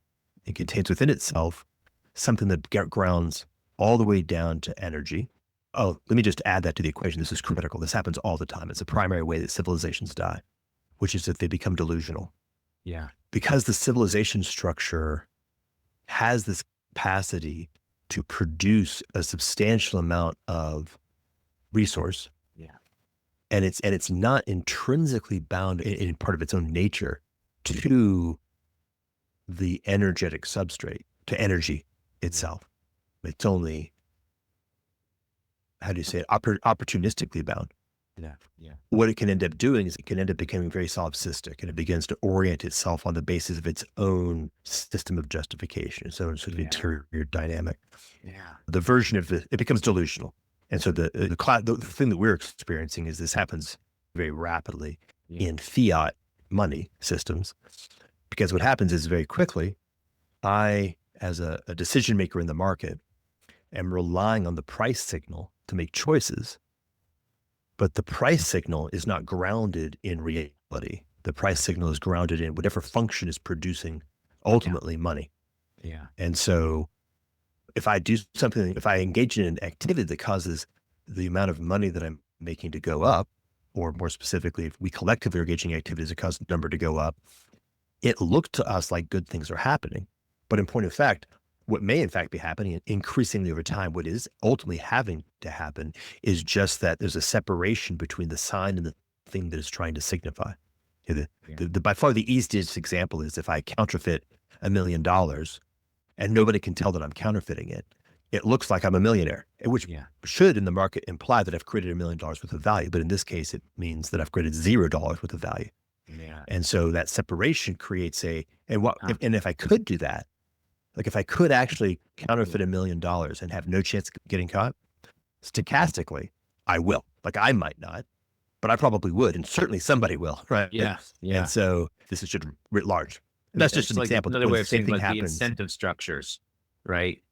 It contains within itself something that grounds all the way down to energy. Oh, let me just add that to the equation. This is critical. This happens all the time. It's a primary way that civilizations die, which is that they become delusional. Yeah. Because the civilization structure has this capacity to produce a substantial amount of resource. Yeah. And it's not intrinsically bound in part of its own nature to the energetic substrate, to energy itself. It's only, how do you say it, opportunistically bound. Yeah. what it can end up doing is it can end up becoming very solipsistic, and it begins to orient itself on the basis of its own system of justification, its own sort of interior dynamic. Yeah. The version of it becomes delusional. And so the thing that we're experiencing is this happens very rapidly in fiat money systems, because what happens is very quickly, I, as a decision maker in the market, am relying on the price signal to make choices, but the price signal is not grounded in reality. The price signal is grounded in whatever function is producing ultimately money. Yeah. And so if I do something, if I engage in an activity that causes the amount of money that I'm making to go up, or more specifically, if we collectively are engaging activities that cause the number to go up, it looked to us like good things are happening. But in point of fact, what may in fact be happening, and increasingly over time, what is ultimately having to happen is just that there's a separation between the sign and the thing that is trying to signify. By far the easiest example is if I counterfeit $1 million and nobody can tell that I'm counterfeiting it, it looks like I'm a millionaire, which should in the market imply that I've created $1 million worth of value. But in this case, it means that I've created $0 worth of value. Yeah. And so that separation creates if I could do that, like if I could actually counterfeit $1 million and have no chance of getting caught, stochastically, I will. Like I might not, but I probably would. And certainly somebody will, right? Yeah. Yeah. And so this is just writ large. And that's just an example. Another way of saying like the happens, incentive structures, right?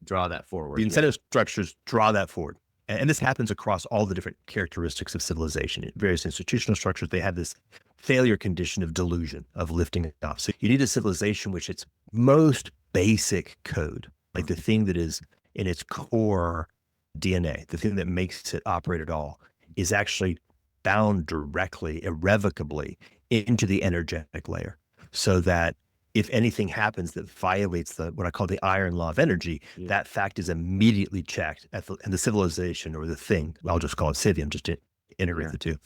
Draw that forward. The incentive structures draw that forward. And this happens across all the different characteristics of civilization. In various institutional structures, they have this failure condition of delusion, of lifting it off. So you need a civilization which its most basic code, like the thing that is in its core DNA, the thing that makes it operate at all, is actually bound directly, irrevocably into the energetic layer, so that if anything happens that violates what I call the iron law of energy, that fact is immediately checked and the civilization or the thing, I'll just call it civium, just to integrate the two.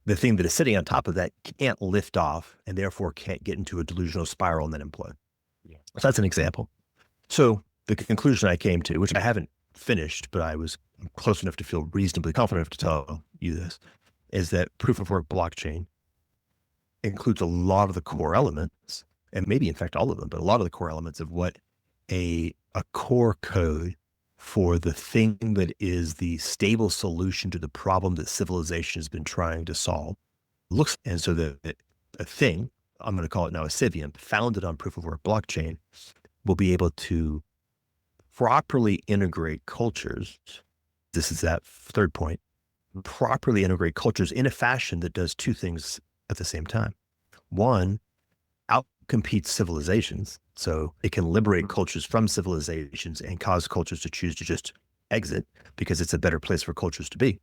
The thing that is sitting on top of that can't lift off and therefore can't get into a delusional spiral and then implode. So that's an example. So the conclusion I came to, which I haven't finished, but I was close enough to feel reasonably confident enough to tell you this, is that proof of work blockchain includes a lot of the core elements, and maybe in fact all of them, but a lot of the core elements of what a core code for the thing that is the stable solution to the problem that civilization has been trying to solve looks. And so a thing, I'm going to call it now a civium, founded on proof of work blockchain, will be able to properly integrate cultures. This is that third point, properly integrate cultures in a fashion that does two things at the same time. One, outcompetes civilizations. So it can liberate cultures from civilizations and cause cultures to choose to just exit because it's a better place for cultures to be.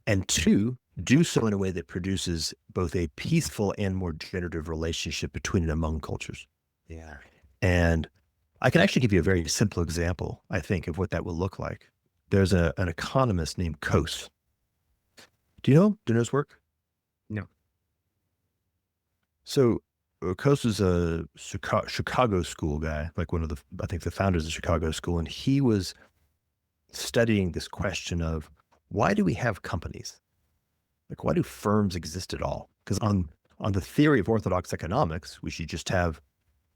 And two, do so in a way that produces both a peaceful and more generative relationship between and among cultures. Yeah. And I can actually give you a very simple example, I think, of what that will look like. There's an economist named Coase. Do you know his work? No. So Coase is a Chicago school guy, like one of I think the founders of Chicago school. And he was studying this question of, why do we have companies? Like, why do firms exist at all? Because on the theory of orthodox economics, we should just have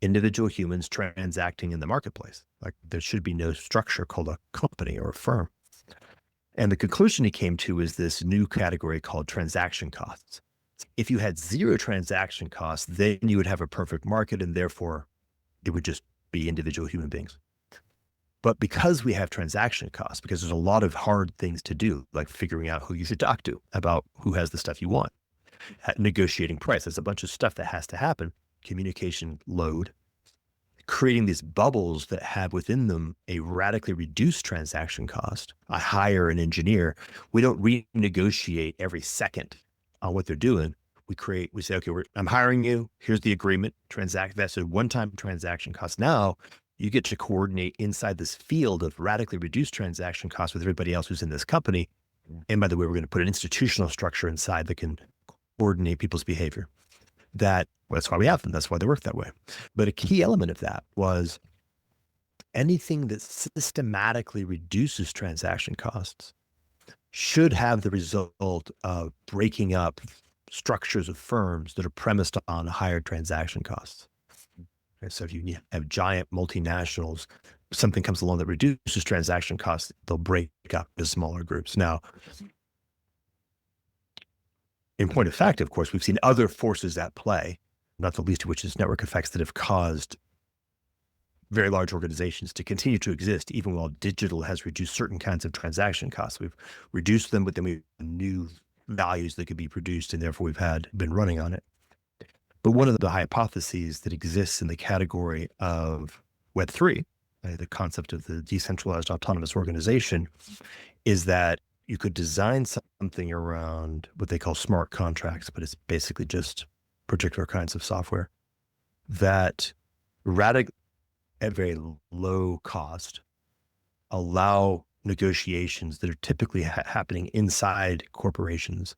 individual humans transacting in the marketplace. Like there should be no structure called a company or a firm. And the conclusion he came to is this new category called transaction costs. If you had zero transaction costs, then you would have a perfect market, and therefore it would just be individual human beings. But because we have transaction costs, because there's a lot of hard things to do, like figuring out who you should talk to about who has the stuff you want, negotiating price, there's a bunch of stuff that has to happen, communication load, creating these bubbles that have within them a radically reduced transaction cost. I hire an engineer. We don't renegotiate every second on what they're doing. We say, okay, I'm hiring you. Here's the agreement. That's a one-time transaction cost. Now you get to coordinate inside this field of radically reduced transaction costs with everybody else who's in this company. And by the way, we're going to put an institutional structure inside that can coordinate people's behavior. That's why we have them. That's why they work that way. But a key element of that was anything that systematically reduces transaction costs should have the result of breaking up structures of firms that are premised on higher transaction costs. Okay, so if you have giant multinationals, something comes along that reduces transaction costs, they'll break up into smaller groups. Now, in point of fact, of course, we've seen other forces at play, not the least of which is network effects that have caused very large organizations to continue to exist, even while digital has reduced certain kinds of transaction costs. We've reduced them, but then we've new values that could be produced, and therefore we've been running on it. But one of the hypotheses that exists in the category of Web3, the concept of the decentralized autonomous organization, is that you could design something around what they call smart contracts, but it's basically just particular kinds of software that at very low cost allow negotiations that are typically happening inside corporations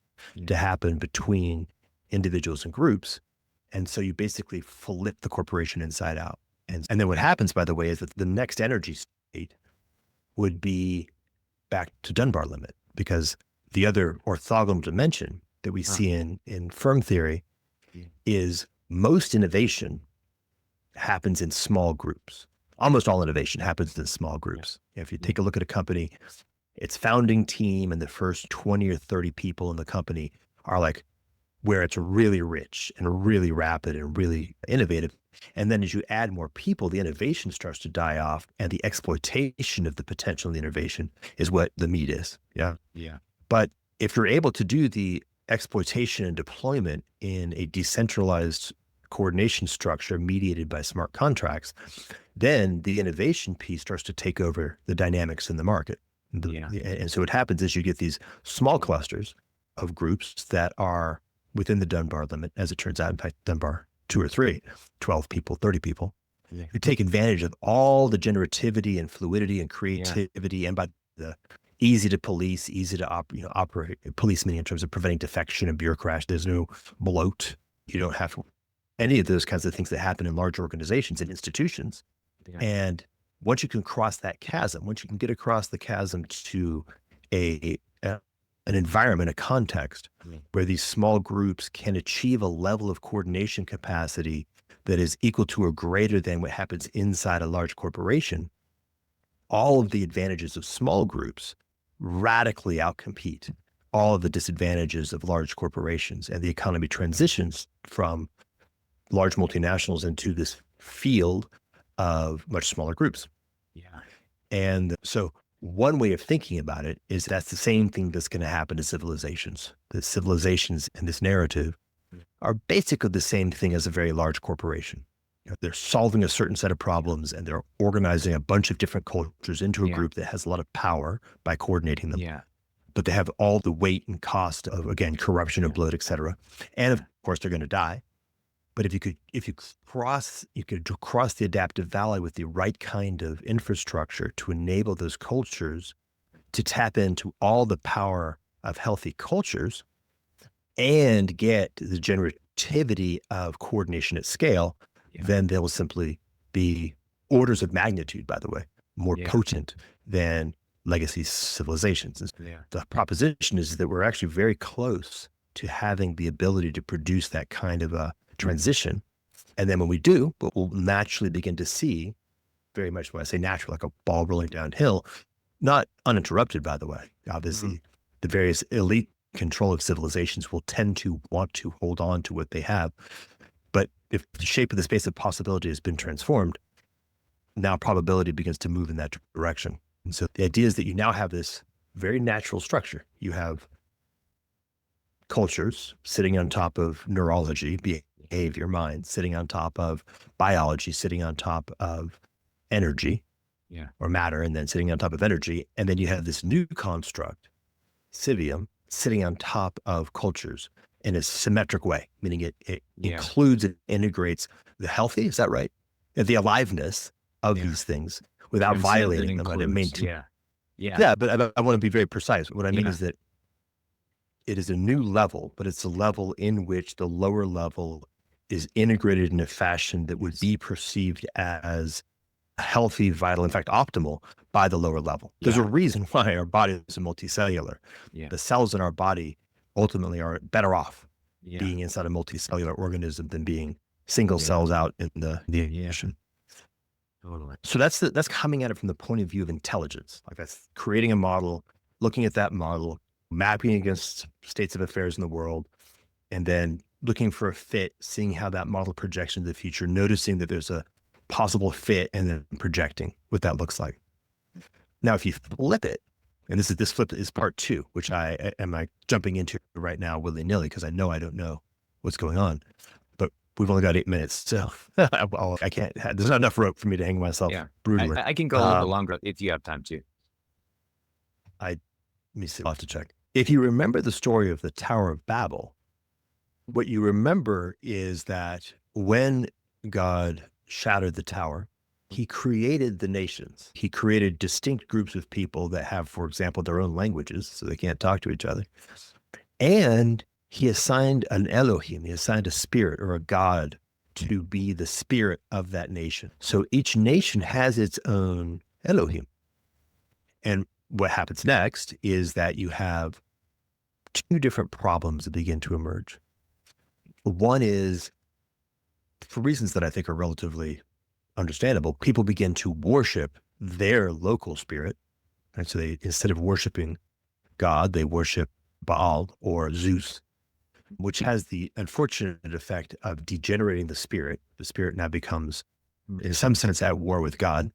to happen between individuals and groups. And so you basically flip the corporation inside out. And then what happens, by the way, is that the next energy state would be back to Dunbar limit, because the other orthogonal dimension that we see in firm theory is most innovation happens in small groups. Almost all innovation happens in small groups. If you take a look at a company, its founding team and the first 20 or 30 people in the company are like where it's really rich and really rapid and really innovative. And then as you add more people, the innovation starts to die off, and the exploitation of the potential of the innovation is what the meat is. Yeah. But if you're able to do the exploitation and deployment in a decentralized coordination structure mediated by smart contracts, then the innovation piece starts to take over the dynamics in the market. And so what happens is you get these small clusters of groups that are within the Dunbar limit, as it turns out, in fact, Dunbar 2 or 3, 12 people, 30 people, who take advantage of all the generativity and fluidity and creativity, and by the easy to police, easy to operate policemen in terms of preventing defection and bureaucracy. There's no bloat. You don't have any of those kinds of things that happen in large organizations and institutions. And once you can cross that chasm, once you can get across the chasm to an environment, a context where these small groups can achieve a level of coordination capacity that is equal to or greater than what happens inside a large corporation, all of the advantages of small groups radically outcompete all of the disadvantages of large corporations, and the economy transitions from large multinationals into this field of much smaller groups. And so one way of thinking about it is that's the same thing that's going to happen to civilizations. The civilizations in this narrative are basically the same thing as a very large corporation. They're solving a certain set of problems, and they're organizing a bunch of different cultures into a group that has a lot of power by coordinating them. But they have all the weight and cost of, again, corruption and bloat, et cetera. And of course, they're going to die. But if you could cross the adaptive valley with the right kind of infrastructure to enable those cultures to tap into all the power of healthy cultures and get the generativity of coordination at scale, then they will simply be orders of magnitude, by the way, more potent than legacy civilizations. The proposition is that we're actually very close to having the ability to produce that kind of a transition. And then when we do, what we'll naturally begin to see, very much when I say natural, like a ball rolling downhill, not uninterrupted, by the way. Obviously, the various elite control of civilizations will tend to want to hold on to what they have. But if the shape of the space of possibility has been transformed, now probability begins to move in that direction. And so the idea is that you now have this very natural structure. You have cultures sitting on top of neurology, behavior, mind, sitting on top of biology, sitting on top of energy or matter, and then sitting on top of energy. And then you have this new construct, civium, sitting on top of cultures in a symmetric way, meaning it includes and integrates the healthy, is that right? And the aliveness of these things without violating them. But I want to be very precise. What I mean is that it is a new level, but it's a level in which the lower level is integrated in a fashion that would be perceived as healthy, vital, in fact, optimal by the lower level. There's a reason why our body is multicellular. Yeah. The cells in our body ultimately are better off Yeah. being inside a multicellular organism than being single cells out in the ocean. Totally. So that's coming at it from the point of view of intelligence. Like that's creating a model, looking at that model, mapping against states of affairs in the world, and then looking for a fit, seeing how that model projects into the future, noticing that there's a possible fit, and then projecting what that looks like. Now, if you flip it, and this flip is part 2, which I am jumping into right now willy-nilly because I know I don't know what's going on, but we've only got 8 minutes, so I can't. There's not enough rope for me to hang myself brutally. I can go a little bit longer if you have time to. Let me see. I'll have to check. If you remember the story of the Tower of Babel, what you remember is that when God shattered the tower, he created the nations. He created distinct groups of people that have, for example, their own languages, so they can't talk to each other. And he assigned an Elohim, he assigned a spirit or a God to be the spirit of that nation. So each nation has its own Elohim. And what happens next is that you have 2 different problems that begin to emerge. One is, for reasons that I think are relatively understandable, people begin to worship their local spirit. And so they, instead of worshiping God, they worship Baal or Zeus, which has the unfortunate effect of degenerating the spirit. The spirit now becomes, in some sense, at war with God.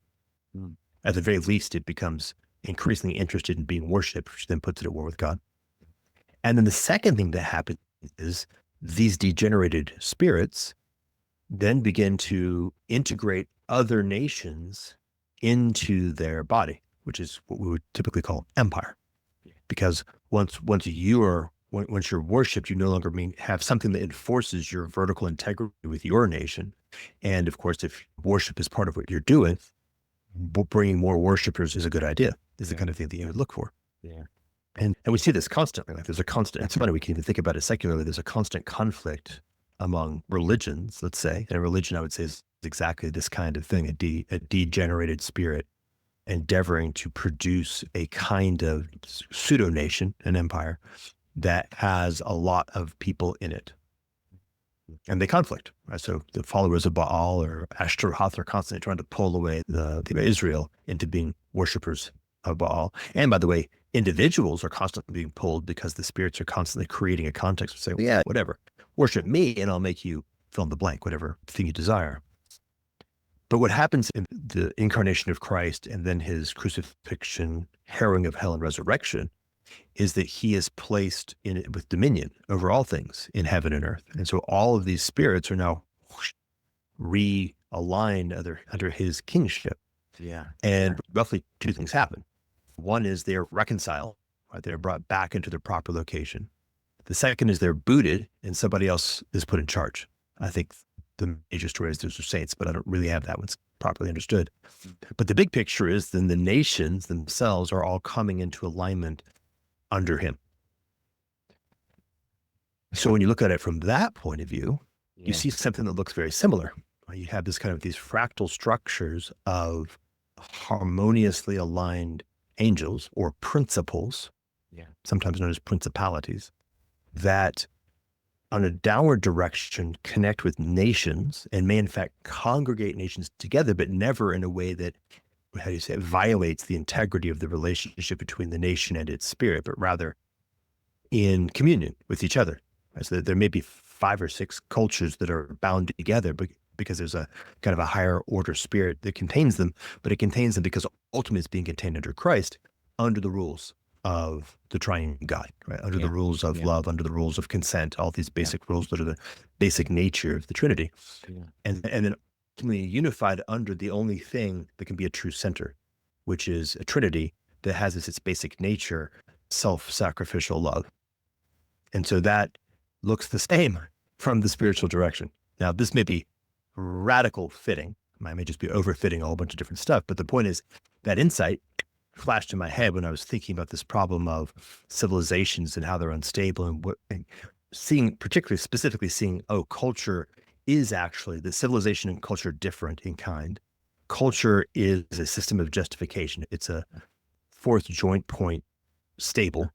At the very least, it becomes increasingly interested in being worshiped, which then puts it at war with God. And then the second thing that happens is these degenerated spirits then begin to integrate other nations into their body, which is what we would typically call empire. Because once you're worshipped, you no longer have something that enforces your vertical integrity with your nation. And of course, if worship is part of what you're doing, bringing more worshipers is a good idea. Is the kind of thing that you would look for. Yeah. And we see this constantly. Like there's a constant, it's funny, we can even think about it secularly. There's a constant conflict among religions, let's say. And a religion, I would say, is exactly this kind of thing, a degenerated spirit endeavoring to produce a kind of pseudo-nation, an empire, that has a lot of people in it. And they conflict. Right? So the followers of Baal or Ashtaroth are constantly trying to pull away the Israel into being worshipers of Baal. And by the way, individuals are constantly being pulled because the spirits are constantly creating a context of saying, yeah, whatever, worship me and I'll make you fill in the blank, whatever thing you desire. But what happens in the incarnation of Christ and then his crucifixion, harrowing of hell and resurrection is that he is placed in it with dominion over all things in heaven and earth. And so all of these spirits are now realigned under his kingship. Yeah. And roughly 2 things happen. One is they're reconciled, right? They're brought back into their proper location. The second is they're booted and somebody else is put in charge. I think the major story is those are saints, but I don't really have that one properly understood. But the big picture is then the nations themselves are all coming into alignment under him. So when you look at it from that point of view, you see something that looks very similar. You have this kind of these fractal structures of harmoniously aligned angels or principles, sometimes known as principalities, that on a downward direction connect with nations and may in fact congregate nations together, but never in a way that, how do you say, it violates the integrity of the relationship between the nation and its spirit, but rather in communion with each other. Right? So that there may be 5 or 6 cultures that are bound together, but because there's a kind of a higher order spirit that contains them, but it contains them because ultimately it's being contained under Christ, under the rules of the triune God, right? Under the rules of love, under the rules of consent, all these basic rules that are the basic nature of the Trinity. And then ultimately unified under the only thing that can be a true center, which is a Trinity that has as its basic nature self-sacrificial love. And so that looks the same from the spiritual direction. Now, this may be radical fitting. I may just be overfitting a whole bunch of different stuff. But the point is that insight flashed in my head when I was thinking about this problem of civilizations and how they're unstable and seeing, particularly specifically seeing, culture is actually the civilization and culture different in kind. culture is a system of justification. It's a fourth joint point stable.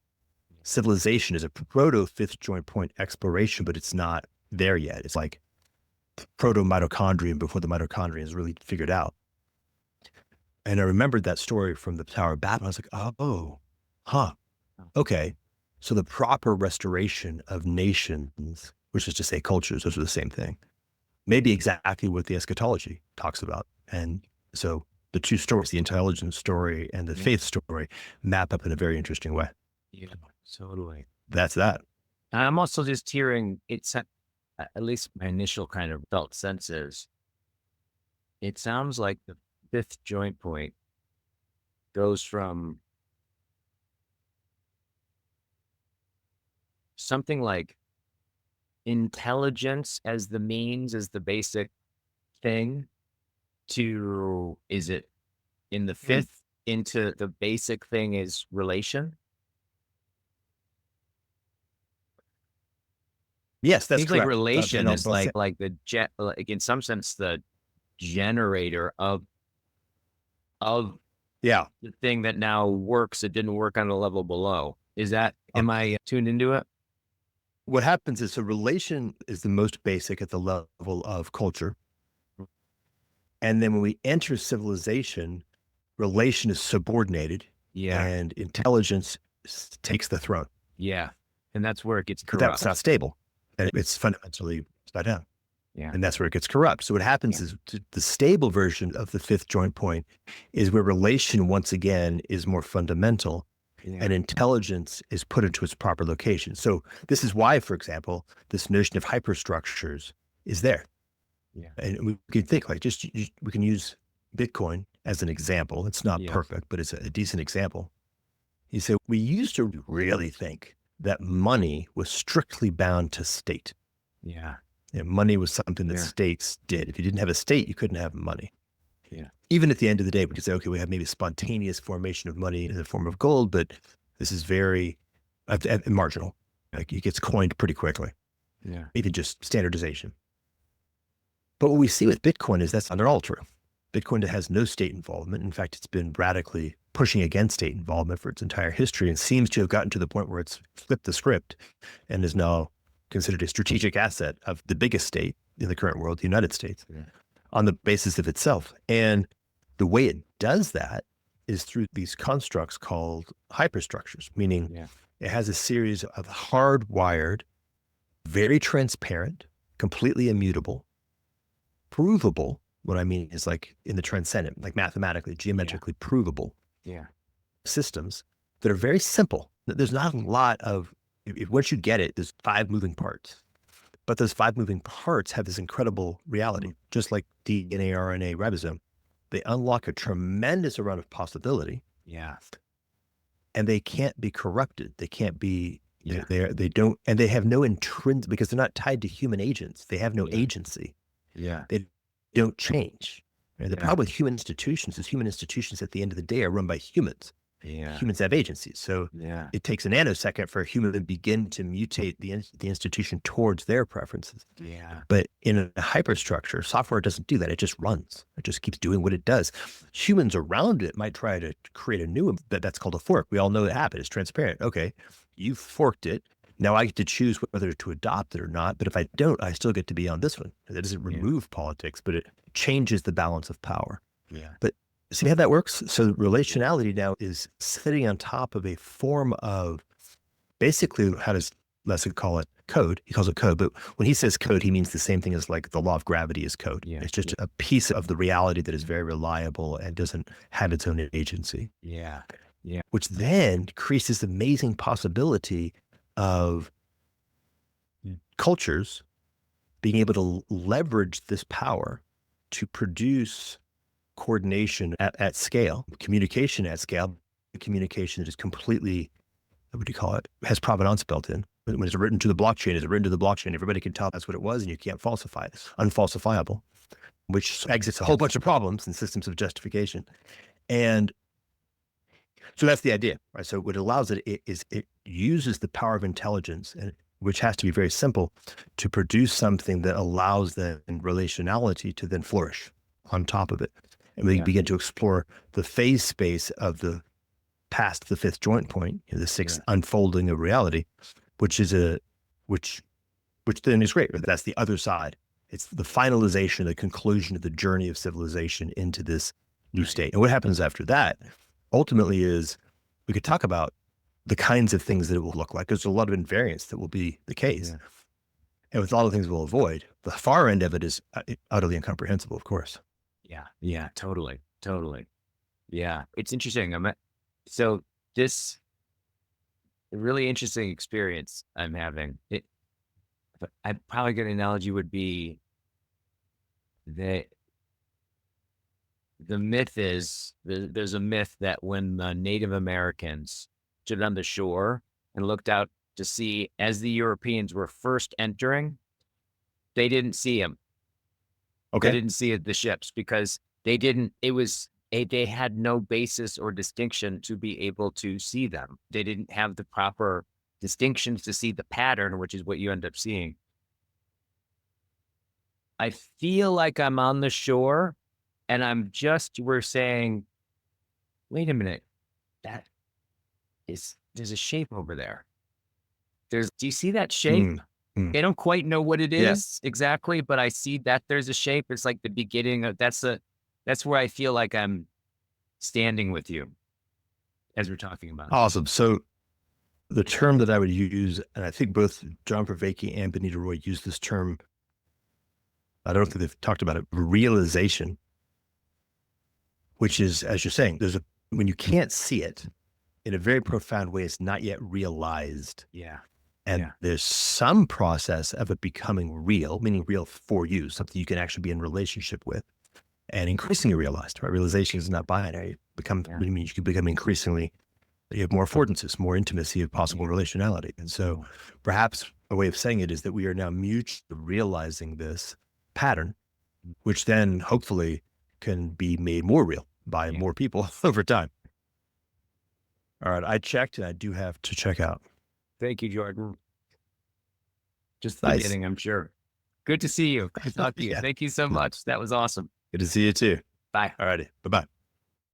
Civilization is a proto fifth joint point exploration, but it's not there yet. It's like proto mitochondrion before the mitochondrion is really figured out. And I remembered that story from the Tower of Babel. I was like, oh, okay. So the proper restoration of nations, which is to say cultures, those are the same thing, maybe exactly what the eschatology talks about. And so the two stories, the intelligence story and the faith story, map up in a very interesting way. Yeah, totally. That's that. I'm also just hearing, it's at least my initial kind of felt sense is, it sounds like the fifth joint point goes from something like intelligence as the means, as the basic thing, to, is it in the fifth into the basic thing is relation? Yes, that's Seems correct. like relation And is like like in some sense the generator of yeah. the thing that now works. It didn't work on a level below. Is that, am I tuned into it? What happens is, so relation is the most basic at the level of culture. And then when we enter civilization, relation is subordinated. Yeah. And intelligence takes the throne. Yeah. And that's where it gets But corrupt. that's not stable. And it's fundamentally upside down. Yeah. And that's where it gets corrupt. So what happens is the stable version of the fifth joint point is where relation once again is more fundamental, and intelligence is put into its proper location. So this is why, for example, this notion of hyperstructures is there. Yeah. And we can think like we can use Bitcoin as an example. It's not perfect, but it's a decent example. You say, we used to really think that money was strictly bound to state. Yeah. Money was something that states did. If you didn't have a state, you couldn't have money. Yeah. Even at the end of the day, we could say, okay, we have maybe spontaneous formation of money in the form of gold, but this is very marginal. Like it gets coined pretty quickly. Yeah. Even just standardization. But what we see with Bitcoin is that's not at all true. Bitcoin has no state involvement. In fact, it's been radically pushing against state involvement for its entire history and seems to have gotten to the point where it's flipped the script and is now considered a strategic asset of the biggest state in the current world, the United States, on the basis of itself. And the way it does that is through these constructs called hyperstructures, meaning it has a series of hardwired, very transparent, completely immutable, provable. What I mean is like in the transcendent, like mathematically, geometrically provable systems that are very simple. There's not a lot of, once you get it, there's 5 moving parts. But those 5 moving parts have this incredible reality, just like DNA, RNA, ribosome. They unlock a tremendous amount of possibility. Yeah. And they can't be corrupted. They can't be, they don't, and they have no intrinsic, because they're not tied to human agents. They have no agency. Yeah. They don't change. The problem with human institutions is human institutions at the end of the day are run by humans. Yeah. Humans have agencies. So it takes a nanosecond for a human to begin to mutate the institution towards their preferences. Yeah. But in a hyperstructure, software doesn't do that. It just runs. It just keeps doing what it does. Humans around it might try to create a new one, that's called a fork. We all know that happens. It's transparent. Okay, you forked it. Now I get to choose whether to adopt it or not. But if I don't, I still get to be on this one. That doesn't remove politics, but it changes the balance of power. Yeah. But see how that works? So relationality now is sitting on top of a form of basically, how does Lessig call it? Code. He calls it code. But when he says code, he means the same thing as like the law of gravity is code. Yeah. It's just a piece of the reality that is very reliable and doesn't have its own agency. Yeah. Yeah. Which then creates this amazing possibility of cultures being able to leverage this power to produce coordination at scale, communication at scale, communication that is completely, what do you call it, has provenance built in. When it's written to the blockchain, it's written to the blockchain. Everybody can tell that's what it was and you can't falsify it. Unfalsifiable, which exits a whole bunch of problems in systems of justification. And so that's the idea, right? So what it allows it uses the power of intelligence, and which has to be very simple, to produce something that allows the relationality to then flourish on top of it. And we Yeah. begin to explore the phase space of the past the fifth joint point, the sixth unfolding of reality, which then is great. That's the other side. It's the finalization, the conclusion of the journey of civilization into this new state. And what happens after that ultimately is we could talk about the kinds of things that it will look like. There's a lot of invariance that will be the case. And with all the things we'll avoid, the far end of it is utterly incomprehensible, of course. Yeah, totally. Yeah, it's interesting. So this really interesting experience I'm having. But I'd probably get an analogy would be that the myth is there's a myth that when the Native Americans stood on the shore and looked out to sea as the Europeans were first entering, they didn't see him. Okay. They didn't see the ships because they had no basis or distinction to be able to see them. They didn't have the proper distinctions to see the pattern, which is what you end up seeing. I feel like I'm on the shore and we're saying, wait a minute, there's a shape over there. Do you see that shape? I don't quite know what it is exactly, but I see that there's a shape. It's like the beginning of, that's where I feel like I'm standing with you as we're talking about. Awesome. So the term that I would use, and I think both John Vervaeke and Benita Roy use this term, I don't think they've talked about it, realization, which is, as you're saying, when you can't see it in a very profound way, it's not yet realized. And there's some process of it becoming real, meaning real for you, something you can actually be in relationship with and increasingly realized, right? Realization is not binary. You can become increasingly, you have more affordances, more intimacy of possible relationality. And so perhaps a way of saying it is that we are now mutually realizing this pattern, which then hopefully can be made more real by more people over time. All right. I checked and I do have to check out. Thank you, Jordan. Just the beginning, I'm sure. Good to see you. Good to talk to you. Thank you so much. That was awesome. Good to see you too. Bye. All righty. Bye-bye.